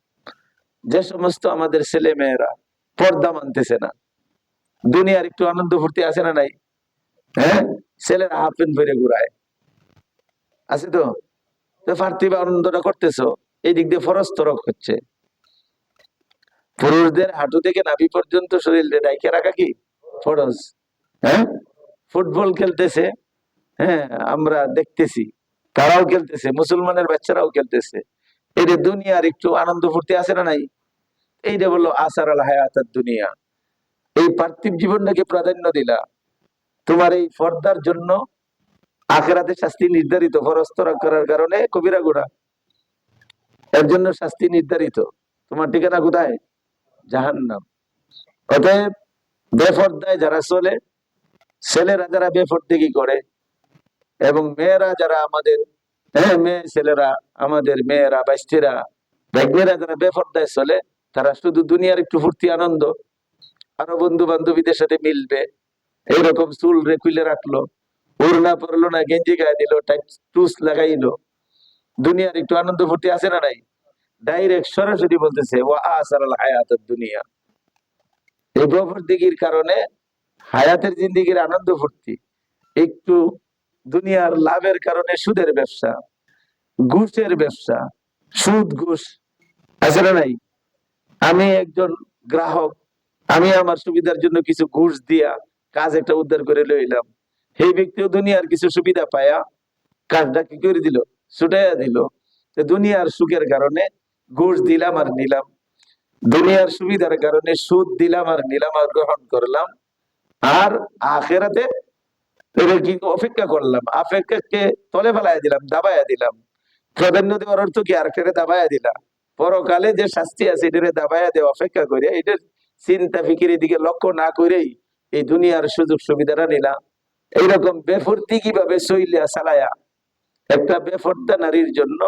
যে সমস্ত আমাদের ছেলে মেয়েরা পর্দা মানতেছে না, দুনিয়ার একটু আনন্দ ফুর্তি আছে না নাই? হ্যাঁ, ছেলেরা হাফ প্যান্ট পরে ঘুরায়, আছে তো? পার্থিব আনন্দটা করতেছো, এই দিক দিয়ে ফরজ তরক হচ্ছে। পুরুষদের হাঁটু থেকে নাভি পর্যন্ত শরীর ঢাইকে রাখা কি ফরজ? হ্যাঁ, ফুটবল খেলতেছে, হ্যাঁ, আমরা দেখতেছি, তারাও খেলতেছে, মুসলমানের বাচ্চারাও খেলতেছে, এই যে দুনিয়ার একটু আনন্দ ফুর্তি আছে না নাই? এইটা বললো আসার আল হায়াতাত দুনিয়া, এই পার্থিব জীবনটাকে প্রাধান্য দিলা, তোমার এই পর্দার জন্য আখেরাতে শাস্তি নির্ধারিত, ফরজ তরক করার কারণে কবিরা গুনাহ, এর জন্য শাস্তি নির্ধারিত। তোমার ঠিকানা কোথায়? জাহান্নাম। অতএব বেপরদায় যারা চলে, ছেলেরা যারা বেপরদিগি করে, এবং মেয়েরা যারা আমাদের, মেয়ে ছেলেরা, আমাদের মেয়েরা, বাইস্তিরা, ভাগ্নেরা যারা বেপরদায় চলে, তারা শুধু দুনিয়ার একটু ফুর্তি আনন্দ, আরো বন্ধু বান্ধবীদের সাথে মিলবে, এইরকম চুল রে খুলে রাখলো, ওড়না পরলো না, গেঞ্জি গায়ে দিল, টুস লাগাইলো, দুনিয়ার একটু আনন্দ ফুর্তি আছে না নাই? ডাইরেক্ট সরাসরি বলতেছে ওয়া আসারাল হায়াতাদ দুনিয়া। এই বেপরদিগির কারণে হায়াতের জিন্দেগির আনন্দ ফুর্তি, একটু দুনিয়ার লাভের কারণে সুদের ব্যবসা, ঘুষের ব্যবসা, সুদ ঘুষ আছে না নাই? আমি একজন গ্রাহক, আমি আমার সুবিধার জন্য কিছু ঘুষ দিয়া কাজ একটা উদ্ধার করে লইলাম, সেই ব্যক্তিও দুনিয়ার কিছু সুবিধা পায়া কাজটা কি করে দিল, ছুটাইয়া দিল। দুনিয়ার সুখের কারণে ঘুষ দিলাম আর নিলাম, দুনিয়ার সুবিধার কারণে সুদ দিলাম আর নিলাম আর গ্রহণ করলাম, আর আখেরাতে এবার কি অপেক্ষা করলাম, অপেক্ষাকে তলে ফেলাইয়া দিলাম, দাবাইয়া দিলাম। প্রাধান্য দেওয়ার অর্থ কি? আর কেটে দাবাইয়া দিলাম। পরকালে যে শাস্তি আছে এটারে দাবাইয়া দেওয়া অপেক্ষা করে, এটার চিন্তা ফিকির দিকে লক্ষ্য না করেই এই দুনিয়ার সুযোগ সুবিধাটা নিলাম। এইরকম বেফর্তি কিভাবে চইলিয়া চালায়া, একটা বেফর্দা নারীর জন্য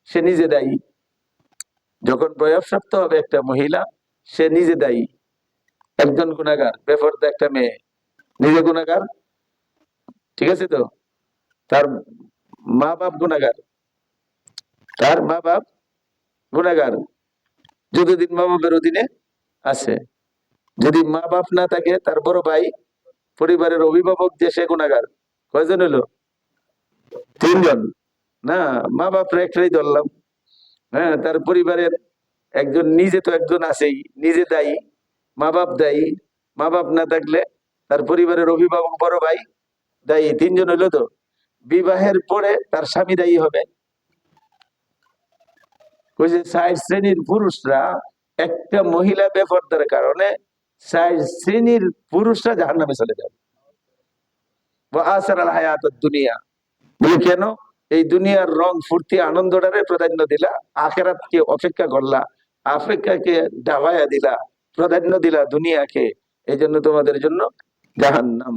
সে নিজে দায়ী। যখন বয়ঃপ্রাপ্ত হবে একটা মহিলা, সে নিজে দায়ী, একজন গুনাহগার। বেফর্দা একটা মেয়ে নিজে গুনাহগার, ঠিক আছে তো? তার মা বাপ গুনাহগার, তার মা বাপ গুনাহগার, যতদিন মা বাপের অধীনে আছে। যদি মা বাপ না থাকে, তার বড় ভাই, পরিবারের অভিভাবক যে, সে গুনাহগার। কয়জন হলো? তিনজন না, মা বাপরে একটাই ধরলাম। হ্যাঁ, তার পরিবারের একজন, নিজে তো একজন আছেই, নিজে দায়ী, মা বাপ দায়ী, মা বাপ না থাকলে তার পরিবারের অভিভাবক বড় ভাই দায়ী, তিনজন হইলো তো। বিবাহের পরে তার স্বামী দায়ী হবে। চার শ্রেণীর পুরুষরা, একটা মহিলা বেপরদার কারণে চার শ্রেণীর পুরুষরা জাহান্নামে চলে যাবে। আসারাল হায়াতুদ দুনিয়া বলে কেন? এই দুনিয়ার রং ফুর্তি আনন্দটারে প্রাধান্য দিলা, আখেরাতকে অপেক্ষা করলা, অপেক্ষাকে ডাবাইয়া দিলা, প্রাধান্য দিলা দুনিয়াকে, এই জন্য তোমাদের জন্য জাহান্নাম।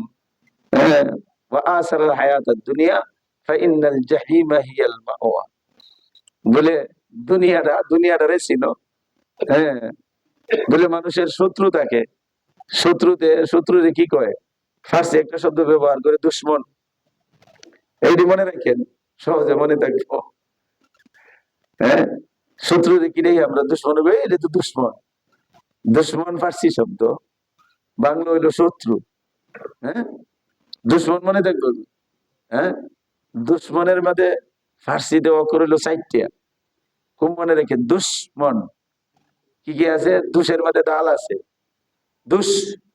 আসারাল হায়াতুদ দুনিয়া ফাইন্নাল জাহিমা হিয়াল মাওয়া। বলে দুনিয়াটারে চিনো। হ্যাঁ, বলে মানুষের শত্রু থাকে, শত্রুরে কি কয়? ফার্সি একটা শব্দ ব্যবহার করে, দুশ্মন। এইটি মনে রাখেন, সহজে মনে থাকবো। হ্যাঁ, শত্রুরে কি নেই আমরা দুশ্মন, এটা তো দুশ্মন। দুশ্মন ফার্সি শব্দ, বাংলা হইলো শত্রু। হ্যাঁ, দুশ্মন মনে থাকবো। হ্যাঁ, দুশ্মনের মধ্যে ফার্সিতে অক্ষর হইলো 4টা, খুব মনে রেখেন। দুশ্মন কি কি আছে? দুশের মধ্যে দাল আছে, দুশ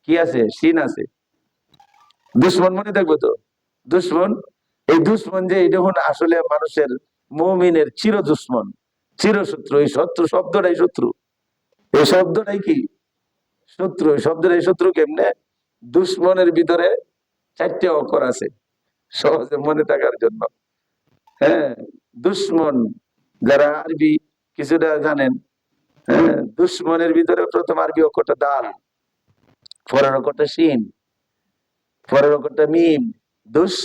কি আছে? সিন আছে। দুশ্মন মনে থাকবো তো? দুশ্মন, এই দুশ্মন যে, এটা আসলে মানুষের, মুমিনের চির দুশ্মন, চির শত্রু। এই শত্রু শব্দটাই শত্রু, এই শব্দটাই কি? শত্রু। এই শব্দটাই শত্রু কেমনে? দুশ্মনের ভিতরে 4টে অক্ষর আছে, সহজে মনে থাকার জন্য। হ্যাঁ, দুশ্মন যারা আরবি কিছুটা জানেন, হ্যাঁ, দুশ্মনের ভিতরে প্রথম আরবি অক্ষরটা দাল, পরের অক্ষরটা শিন, পরের অক্ষরটা মিম। দুশ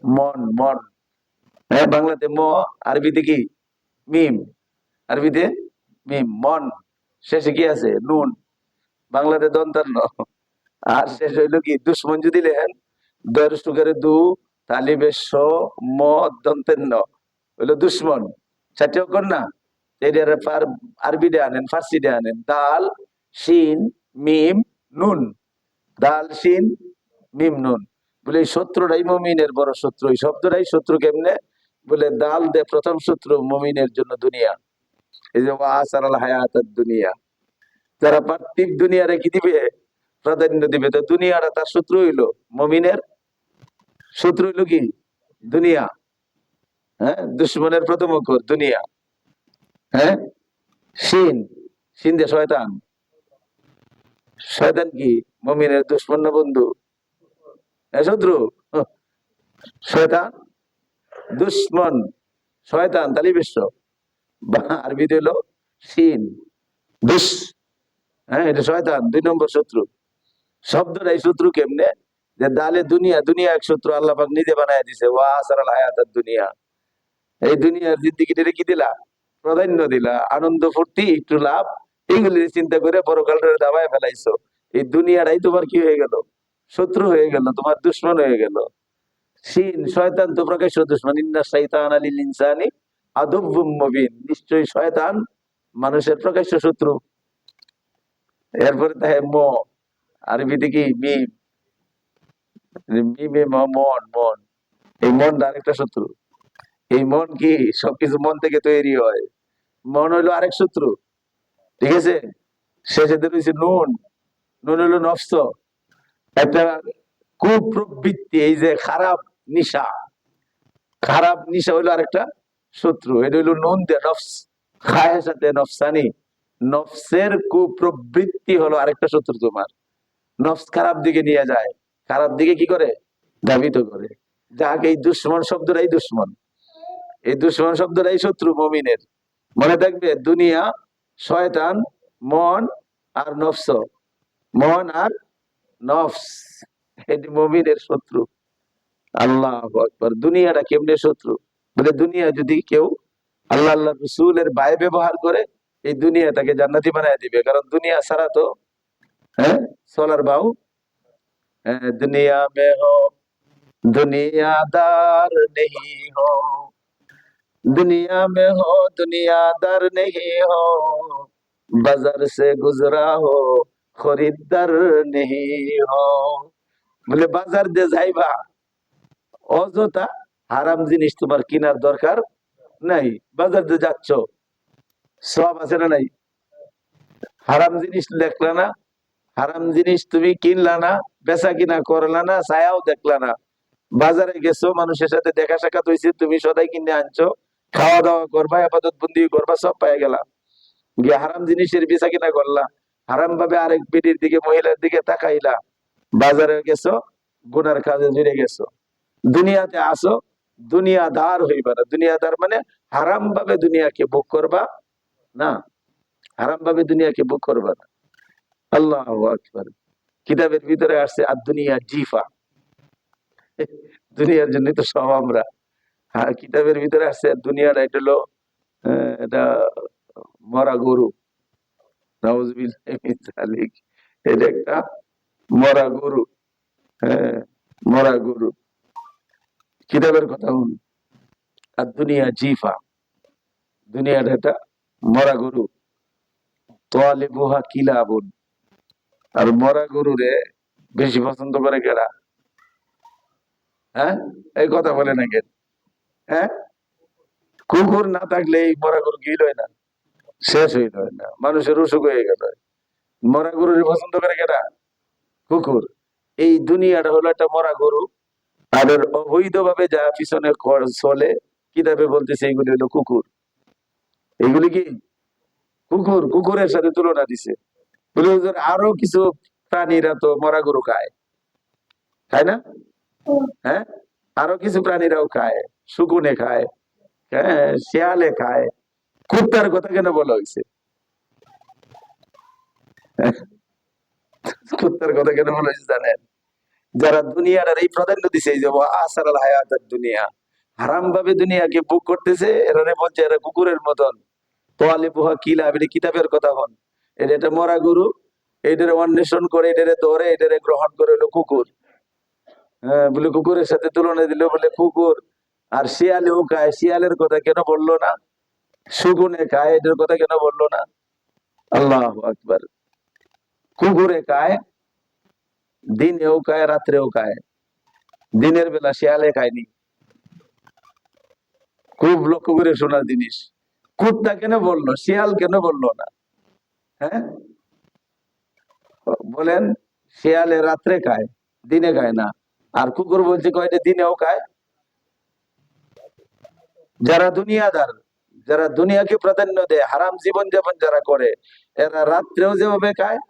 মন, মন। হ্যাঁ, বাংলাতে ম, আরবিতে কি? মিম, আরবিতে মিম। মন শেষে কি আছে? নুন, বাংলাতে দন্তান্ন। আর শেষ হইলো কি? দুশ্মন যদি লেখেন, দরষ্টুকারে দু, তালিবে স, ম, দন্তের ন, হইলো দুশ্মন। 4টে অক্ষর না? আরবি ডে আনেন, ফার্সি ডে আনেন। দাল, শিন, মিম, নুন। দাল, শিন, মিম, নুন। বলে এই শত্রুটাই মুমিনের বড় শত্রু। এই শব্দটাই শত্রু কেমনে? বলে দাল দে প্রথম শত্রু মুমিনের জন্য দুনিয়া। এই যে আসারাল হায়াতুদ দুনিয়া, যারা পার্থিব দুনিয়ারে কি দিবে? প্রাধান্য দিবে। তো দুনিয়াটা তার শত্রু হইলো, মুমিনের শত্রু হইলো কি? দুনিয়া। হ্যাঁ, দুশ্মনের প্রথম অক্ষর দুনিয়া। হ্যাঁ, শিন, শিন দিয়ে শয়তান। শয়তান কি মুমিনের দুশমন না বন্ধু? শত্রু। শয়তান দুশ্মন, শয়তান তালি বিশ্ব, আরবিতে হলো সিন, দুস, হ্যাঁ এটা শয়তান 2 নম্বর শত্রু। শব্দটাই শত্রু কেমনে, যে দালে দুনিয়া, দুনিয়া এক শত্রু আল্লাহ পাক নিজে বানায় দিছে, ওয়া আসারাল হায়াতাদ দুনিয়া, এই দুনিয়ার জিন্দেগিটারে কি দিলা, প্রাধান্য দিলা, আনন্দ ফুর্তি একটু লাভ, এইগুলি চিন্তা করে পরকালটারে দাবায় ফেলাইছো। এই দুনিয়াটাই তোমার কি হয়ে গেল, শত্রু হয়ে গেল, তোমার দুশ্মন হয়ে গেল। সিন, শয়তান তো প্রকাশ্য দুশ্মন, ইন্না শাইতানা লিল ইনসানি আদুব্বুম মুবিন, নিশ্চয়ই শয়তান মানুষের প্রকাশ্য শত্রু। এরপরে তাহে ম, আরবিতে কি মিম, মিমে মন, মন, এই মন আরেকটা শত্রু। এই মন কি সবকিছু মন থেকে তৈরি হয়, মন হইলো আরেক শত্রু, ঠিক আছে। শেষে রয়েছে নুন, নুন হইলো নফস, একটা কুপ্রবৃত্তি, এই যে খারাপ নিশা, খারাপ নিশা হইলো আরেকটা শত্রু, এটা হইলো নুন দে নফস, খায়ের সাথে নফসানি, নফসের কুপ্রবৃত্তি হলো আরেকটা শত্রু তোমার। নফস খারাপ দিকে নিয়ে যায়, খারাপ দিকে কি করে, ধাবিত করে। যাকে এই দুশ্মন শব্দটাই দুশ্মন, এই দুশ্মন শব্দটাই শত্রু মুমিনের। মনে থাকবে, দুনিয়া, শয়তান, মন আর নফস, মন আর নফস, এটি মুমিনের শত্রু। আল্লাহু আকবার। দুনিয়াটা কেমনে শত্রু, বলে দুনিয়া যদি কেউ আল্লাহ আল্লাহ রসুলের বায় ব্যবহার করে, এই দুনিয়া তাকে জান্নাতি বানায় দিবে, কারণ দুনিয়া ছাড়া তো, হ্যাঁ, সোলার বাউ, দুনিয়া মে হো दुनियादार नहीं हो, दुनिया में हो दुनियादार नहीं हो, बाजार से गुजरा हो खरीदार नहीं हो। বলে বাজার দিয়ে যাইবা, অযথা হারাম জিনিস তোমার কেনার দরকার নাই, বাজার দিয়ে যাচ্ছ, সব আছে না নাই, হারাম জিনিস দেখলা না, হারাম জিনিস তুমি কিনলা না, বেচা কিনা করলা না, ছায়াও দেখলা না, বাজারে গেছো, মানুষের সাথে দেখা সাক্ষাৎ হয়েছে, তুমি সদাই কিনে আনছো, খাওয়া দাওয়া করবা, আপাতত বন্দি করবা, সব পাই গেলা, গিয়ে হারাম জিনিসের বেচা কিনা করলা, হারাম ভাবে আরেক বেটির দিকে, মহিলার দিকে তাকাইলা, বাজারে গেছো, গুনার কাজে জুড়ে গেছো। দুনিয়াতে আসো, দুনিয়াদার হইবা না, দুনিয়াদার মানে হারাম ভাবে দুনিয়াকে ভোগ করবা না, হারাম ভাবে দুনিয়াকে ভোগ করবা না। আল্লাহু আকবার। কিতাবের ভিতরে আসছে আর দুনিয়া জিফা, দুনিয়ার জন্য তো সব আমরা, কিতাবের ভিতরে আসছে দুনিয়াটা এটা হলো, এটা মরা গরু, নাউজুবিল্লাহি মিন যালিক, এটা একটা মরা গরু, হ্যাঁ, মরা গরু, কিতাবের কথা শুন। আর দুনিয়া জিফা, দুনিয়াটা একটা মরা গরু, তোয়ালিবুহা কিলাবুন, আর মরা গরুরে বেশি পছন্দ করে কেডা, হ্যাঁ, এই কথা বলে না কেন, হ্যাঁ, কুকুর না থাকলে এই মরা গরু গিল হয় না, শেষ হইল হয় না, মানুষের অসুখ হয়ে গেল, মরা গরুর পছন্দ করে কেডা, কুকুর। এই দুনিয়াটা হলো একটা মরা গরু, আর অবৈধ ভাবে যা পিছনে চলে, কিতাবে বলতেছে এইগুলি হলো কুকুর, এইগুলি কি কুকুর, কুকুরের সাথে তুলনা দিছে। বলে হুজুর আরো কিছু প্রাণীরা তো মরা গরু খায়, খায় না, হ্যাঁ, আরো কিছু প্রাণীরাও খায়, শুকুনে খায়, হ্যাঁ, শিয়ালে খায়, কুত্তার কথা কেন বলা হয়েছে, কুত্তার কথা কেন বলা হয়েছে জানেন, যারা দুনিয়াটার এই প্রাধান্য দিছে, এই যে আসারাল হায়াতাদ দুনিয়া, হারাম ভাবে দুনিয়াকে বুক করতেছে, এরা বলছে এরা কুকুরের মতন, তোয়ালে পোহা কিলা, এটা কিতাবের কথা হন, এটা একটা মরা গরু, এটারে অন্বেষণ করে, এটারে ধরে, এটারে গ্রহণ করে হলো কুকুর, হ্যাঁ, বলে কুকুরের সাথে তুলনা দিলে বলে কুকুর। আর শিয়ালেও খায়, শিয়ালের কথা কেন বললো না, শুকুনে খায়, এটার কথা কেন বললো না, আল্লাহু আকবার। কুকুরে খায়, দিনেও খায়, রাত্রেও খায়, দিনের বেলা শিয়ালে খায়নি, খুব লক্ষ্য করে শোনার জিনিস। কুত্তা কেন বললো, শিয়াল কেন বললো না, হ্যাঁ, বলেন, শিয়ালে রাত্রে খায়, দিনে খায় না, আর কুকুর বলছে কয়টা দিনেও খায়। যারা দুনিয়াদার, যারা দুনিয়াকে প্রাধান্য দেয়, হারাম জীবন যাপন যারা করে, এরা রাত্রেও যেভাবে খায়,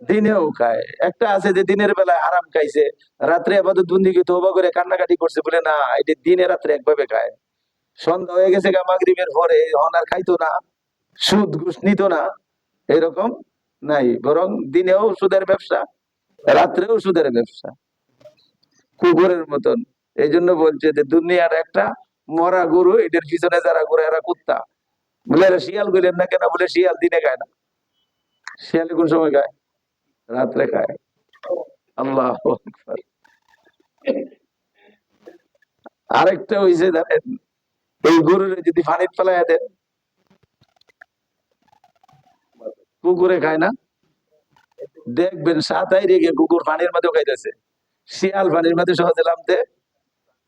দিনেও খায়। একটা আছে যে দিনের বেলায় হারাম খাইছে, রাত্রে আপাতত বন্দিকে তওবা করে কান্নাকাটি করছে বলে না, এটা দিনে রাত্রে একভাবে খায়। সন্ধ্যা হয়ে গেছে মাগরিবের পরে হন আর খাইতো না, সুদ ঘুষ নিত না, এরকম নাই, বরং দিনেও সুদের ব্যবসা, রাত্রেও সুদের ব্যবসা, কুকুরের মতন। এই জন্য বলছে যে দুনিয়ার একটা মরা গরু, এটার পিছনে যারা ঘুরে এরা কুত্তা। বলে এরা শিয়াল গেলেন না কেন? বলে শিয়াল দিনে খায় না। শিয়ালে কোন সময় খায়? রাত্রে খায়। আল্লাহ আকবার। আরেকটা হইছে জানেন, এই গরুরে যদি পানির ফেলাইয়া দেন, কুকুরে খায় না, দেখবেন সাতাই রেগে কুকুর পানির মধ্যে খাইতেছে, শিয়াল পানির মধ্যে সহজে নামতে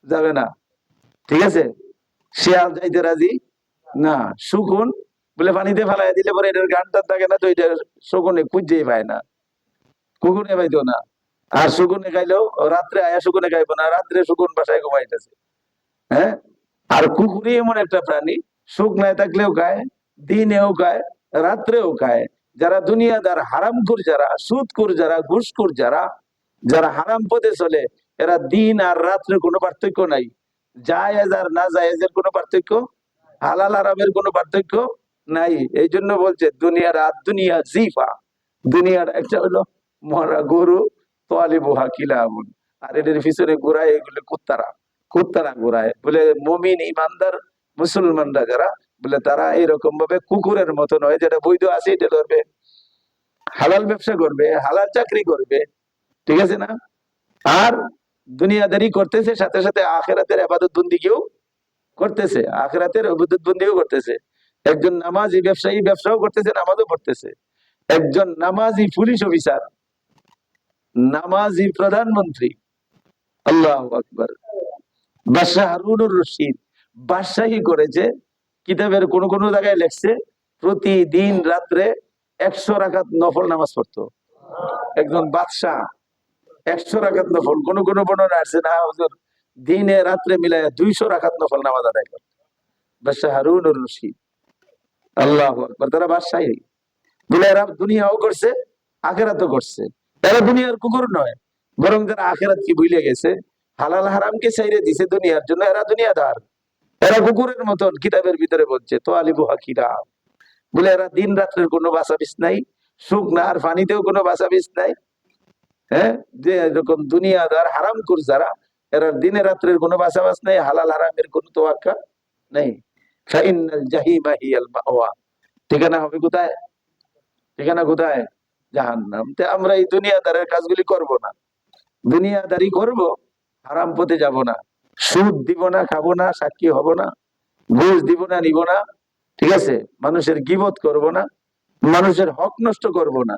যাবে না। ঠিক আছে, শিয়াল যাইতে রাজি না। শকুন বলে পানিতে ফেলাই দিলে পরে এটার গানটা থাকে না, তো এটা শকুনে খুঁজেই পায় না, কুকুরে পাইতো না। আর শকুনে খাইলেও রাত্রে আয়া শকুনে খাইবো না, রাত্রে শকুন বাসায় ঘুমাইতেছে। হ্যাঁ, আর কুকুরই এমন একটা প্রাণী, শুকনায় থাকলেও খায়, দিনেও খায়, রাত্রেও খায়। যারা দুনিয়াদার হারামখোর, যারা সুদখোর, যারা ঘুষখোর, যারা যারা হারাম পথে চলে, এরা দিন আর রাত্রে কোনো পার্থক্য নাই, জায়েজ আর না জায়েজের কোনো পার্থক্য, হালাল হারামের কোনো পার্থক্য নাই। এই জন্য বলছে দুনিয়ার আর দুনিয়া জিফা, দুনিয়ার একটা হলো মরা গরু, তোয়ালিবুহা কিলাবুন, আর এদের পিছনে ঘোরায় এগুলো কুত্তারা, কুত্তারা ঘোরায়। বলে মুমিন ইমানদার মুসলমানরা যারা, বলে তারা এরকম ভাবে কুকুরের মতো নয়, যেটা বৈধ আছে এটা করবে, হালাল ব্যবসা করবে, হালাল চাকরি করবে, ঠিক আছে না, আর দুনিয়াদারি করতেছে, সাথে সাথে আখেরাতের ইবাদত বন্দেগীও করতেছে, আখেরাতের ইবাদত বন্দেগীও করতেছে। একজন নামাজি ব্যবসায়ী ব্যবসাও করতেছে, নামাজও পড়তেছে। একজন নামাজি পুলিশ অফিসার, নামাজি প্রধানমন্ত্রী, আল্লাহু আকবার। বাদশাহ হারুনুর রশিদ বাদশাহী করেছে, কিতাবের কোন কোন জায়গায় লেখছে প্রতিদিন রাত্রে 100 রাকাত নফল নামাজ পড়তো একজন বাদশাহ। 100 রাকাত নফল, কোন কোন বর্ণনা আছে না হুজুর দিনে রাত্রে মিলায় 200 রাকাত নফল নামাজ আদায় করত বাদশাহ হারুনুর রশিদ, আল্লাহু আকবার। তারা বাদশাহী, বলে এরা দুনিয়াও করছে, আখেরাতও করছে। এরা দুনিয়ার কুকুর নয়, বরং যারা আখেরাত কি ভুলে গেছে, হালাল হারামকে ছাইরে দিছে দুনিয়ার জন্য, এরা দুনিয়াদার। এরা কুকুরের মতন, কিতাবের ভিতরে বলছে তো আলিবু হাকিরা, বলে এরা দিন রাত্রের কোনো বাসাবিস নাই, সুখ না আর পানিতেও কোনো বাসাবিস নাই। হ্যাঁ, যে এরকম দুনিয়াদার হারামখোর যারা, এরা দিনে রাত্রের কোনো বাসাবাস নাই, হালাল হারামের কোনো তোয়াক্কা নেই। ফাইনাল জাহিমা হিয়াল মাওয়া, ঠিকানা হবে কোথায়? ঠিকানা কোথায়? জাহান্নাম। তে আমরা এই দুনিয়াদারের কাজগুলি করব না, দুনিয়াদারি করব, হারাম পথে যাব না, সুদ দিব না, খাবো না, সাক্ষী হব না, ঘুষ দিব না, নিব না, ঠিক আছে, মানুষের গীবত করব না, মানুষের হক নষ্ট করব না।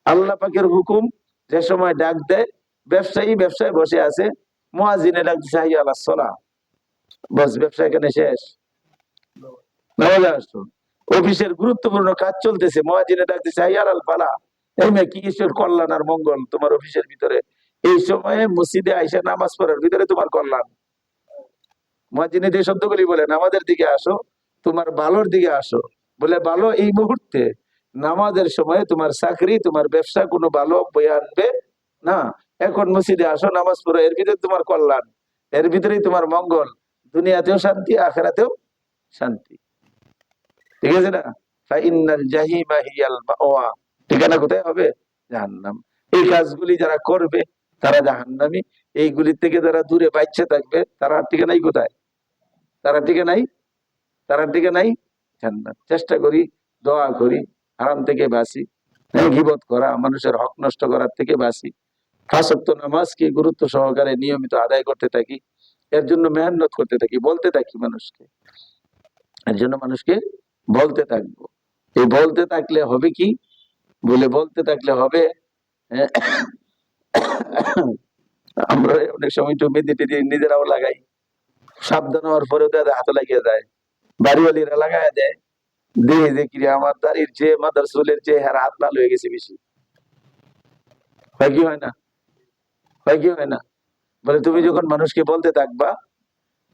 আল্লাহ পাকের হুকুম, যে সময় ডাক দেয়, ব্যবসায়ী ব্যবসায় বসে আছে, মুয়াজ্জিনে ডাক দিছে হাইয়া আলাস সালাহ, বস ব্যবসা এখানে শেষ, নামাজে আসো। অফিসের গুরুত্বপূর্ণ কাজ চলতেছে, মুয়াজ্জিনে ডাক দিছে হাইয়া আলাল ফালাহ, এই মেয়ে কি ঈশ্বর কল্যাণ আর মঙ্গল তোমার অফিসের ভিতরে, এই সময়ে মসজিদে আইসা নামাজ পড়ার ভিতরে তোমার কল্যাণ। মুয়াজ্জিনে যে শব্দগুলি বলেন, আমাদের দিকে আসো, তোমার ভালোর দিকে আসো, বলে ভালো এই মুহূর্তে নামাজের সময় তোমার চাকরি, তোমার ব্যবসা কোনো ভালো বয়ে আনবে না। এখন মসজিদে আসো, নামাজ পড়ো, এর ভিতরে তোমার কল্যাণ, এর ভিতরেই তোমার মঙ্গল, দুনিয়াতেও শান্তি, আখেরাতেও শান্তি, ঠিক আছে না? ফাইনাল জাহিমা হিয়াল মাওয়া, ঠিকানা কোথায় হবে? জাহান্নাম। এই কাজগুলি যারা করবে তারা জাহান্নামী, এইগুলি থেকে যারা দূরে বাইচে থাকবে তারা ঠিকানাই কোথায়? তারা ঠিকানাই, তারা ঠিকানাই জান্নাত। চেষ্টা করি, দোয়া করি, হারাম থেকে বাঁচি, গীবত করা, মানুষের হক নষ্ট করার থেকে বাঁচি, 5 ওয়াক্ত নামাজকে গুরুত্ব সহকারে নিয়মিত আদায় করতে থাকি, এর জন্য মেহনত করতে থাকি, বলতে থাকি মানুষকে, এর জন্য মানুষকে বলতে থাকবো। এই বলতে থাকলে হবে কি? বলে বলতে থাকলে হবে, আমরা অনেক সময় একটু মেহেদি টেদি নিজেরাও লাগাই, সাবধান হওয়ার পরেও তাদের হাতে লাগিয়ে যায়, বাড়িওয়ালিরা লাগায় দেয়, দেখে যে কি আমার দাড়ির চেয়ে মাদার চুলের চেয়ে হার হাত লাল হয়ে গেছে বেশি, হয় কি হয় না? হয় কি হয় না? বলে তুমি যখন মানুষকে বলতে থাকবা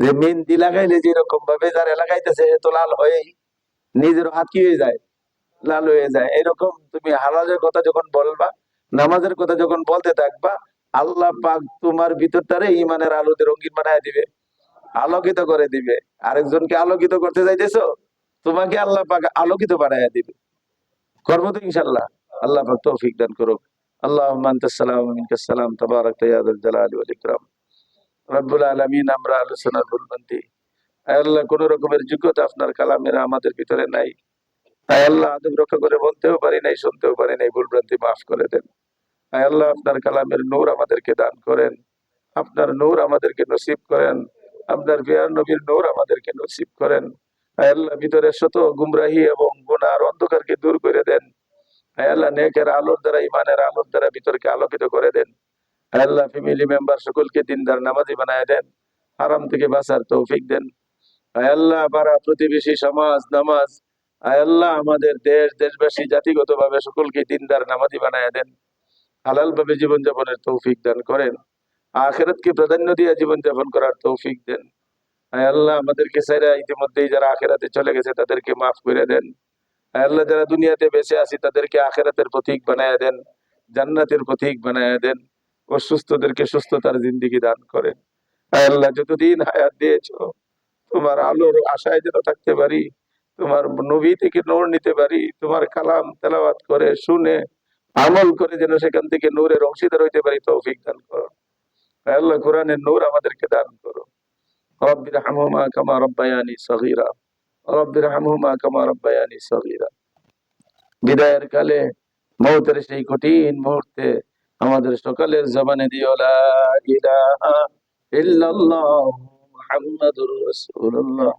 যে মেহেন্দি লাগাইলে যেরকম ভাবে যারা লাগাইতেছে তো লাল হয়েই, নিজের হাত কি হয়ে যায়, লাল হয়ে যায়। এরকম তুমি হালালের কথা যখন বলবা, নামাজের কথা যখন বলতে থাকবা, আল্লাহ পাক তোমার ভিতরটারে ইমানের আলোতে রঙিন বানায় দিবে, আলোকিত করে দিবে। আরেকজনকে আলোকিত করতে চাইতেছো, তোমাকে আল্লাহ পাক আলোকিত বানায় দিবে। করবো তো ইনশাল্লাহ। আল্লাহ পাক তৌফিক দান করুক। আল্লাহুম্মা আনতাস সালাম ওয়া মিনকাস সালাম, তাবারাকতা ইয়া যাল জালালি ওয়াল ইকরাম। রব্বুল আলামিন, আমরা আলোচনার ভুলভ্রান্তি, আয় আল্লাহ, কোন রকমের যোগ্যতা আপনার কালামের আমাদের ভিতরে নাই। আয় আল্লাহ, আদব রক্ষা করে বলতেও পারি নাই, শুনতেও পারি নাই, ভুলভ্রান্তি মাফ করে দেন। আয় আল্লাহ, আপনার কালামের নূর আমাদেরকে দান করেন, আপনার নূর আমাদেরকে নসিব করেন, আপনার বিয়ার নবীর নূর আমাদেরকে নসিব করেন। আয় আল্লাহ, ভিতরে শত গুমরাহি এবং গুনার অন্ধকারকে দূর করে দেন। আয় আল্লাহ, নেকের আলোর দ্বারা, ইমানের আলোর দ্বারা ভিতরকে আলোকিত করে দেন। আয় আল্লাহ, ফ্যামিলি মেম্বার সকলকে দিনদার নামাজি বানায় দেন, হারাম থেকে বাঁচার তৌফিক দেন। আয় আল্লাহ, পাড়া প্রতিবেশী, সমাজ, নামাজ, আয় আল্লাহ, আমাদের দেশ, দেশবাসী, জাতিগত ভাবে সকলকে দিনদার নামাজি বানায় দেন। হালাল ভাবে জীবনযাপনের তৌফিক দান করেন। আখিরাতকে প্রাধান্য দিয়ে জীবনযাপন করার তৌফিক দেন। আয় আল্লাহ, আমাদেরকে ছাইরা ইতিমধ্যেই যারা আখিরাতে চলে গেছে তাদেরকে মাফ করে দেন। আয় আল্লাহ, যারা দুনিয়াতে বেঁচে আছি তাদেরকে আখিরাতের প্রতীক বানায় দেন, জান্নাতের প্রতীক বানায় দেন। অসুস্থদেরকে সুস্থতার জিন্দেগি দান করেন। আয় আল্লাহ, যতদিন হায়াত দিয়েছো, তোমার আলোর আশায় যেন থাকতে পারি, তোমার নবী থেকে নূর নিতে পারি, তোমার কালাম তেলাওয়াত করে শুনে আমল করে যেন সেখান থেকে নূরের অংশীদার হইতে পারি, তৌফিক দান করো। আয় আল্লাহ, কোরআনের নূর আমাদেরকে দান করো। রব্বির হামহুমা কামা রব্বায়ানি সগীরা, রব্বির হামহুমা কামা রব্বায়ানি সগীরা। বিদায়ের কালে, মৌতের সেই কঠিন মুহূর্তে আমাদের সকালের জবানে দিও লা ইলাহা ইল্লাল্লাহ মুহাম্মাদুর রাসূলুল্লাহ।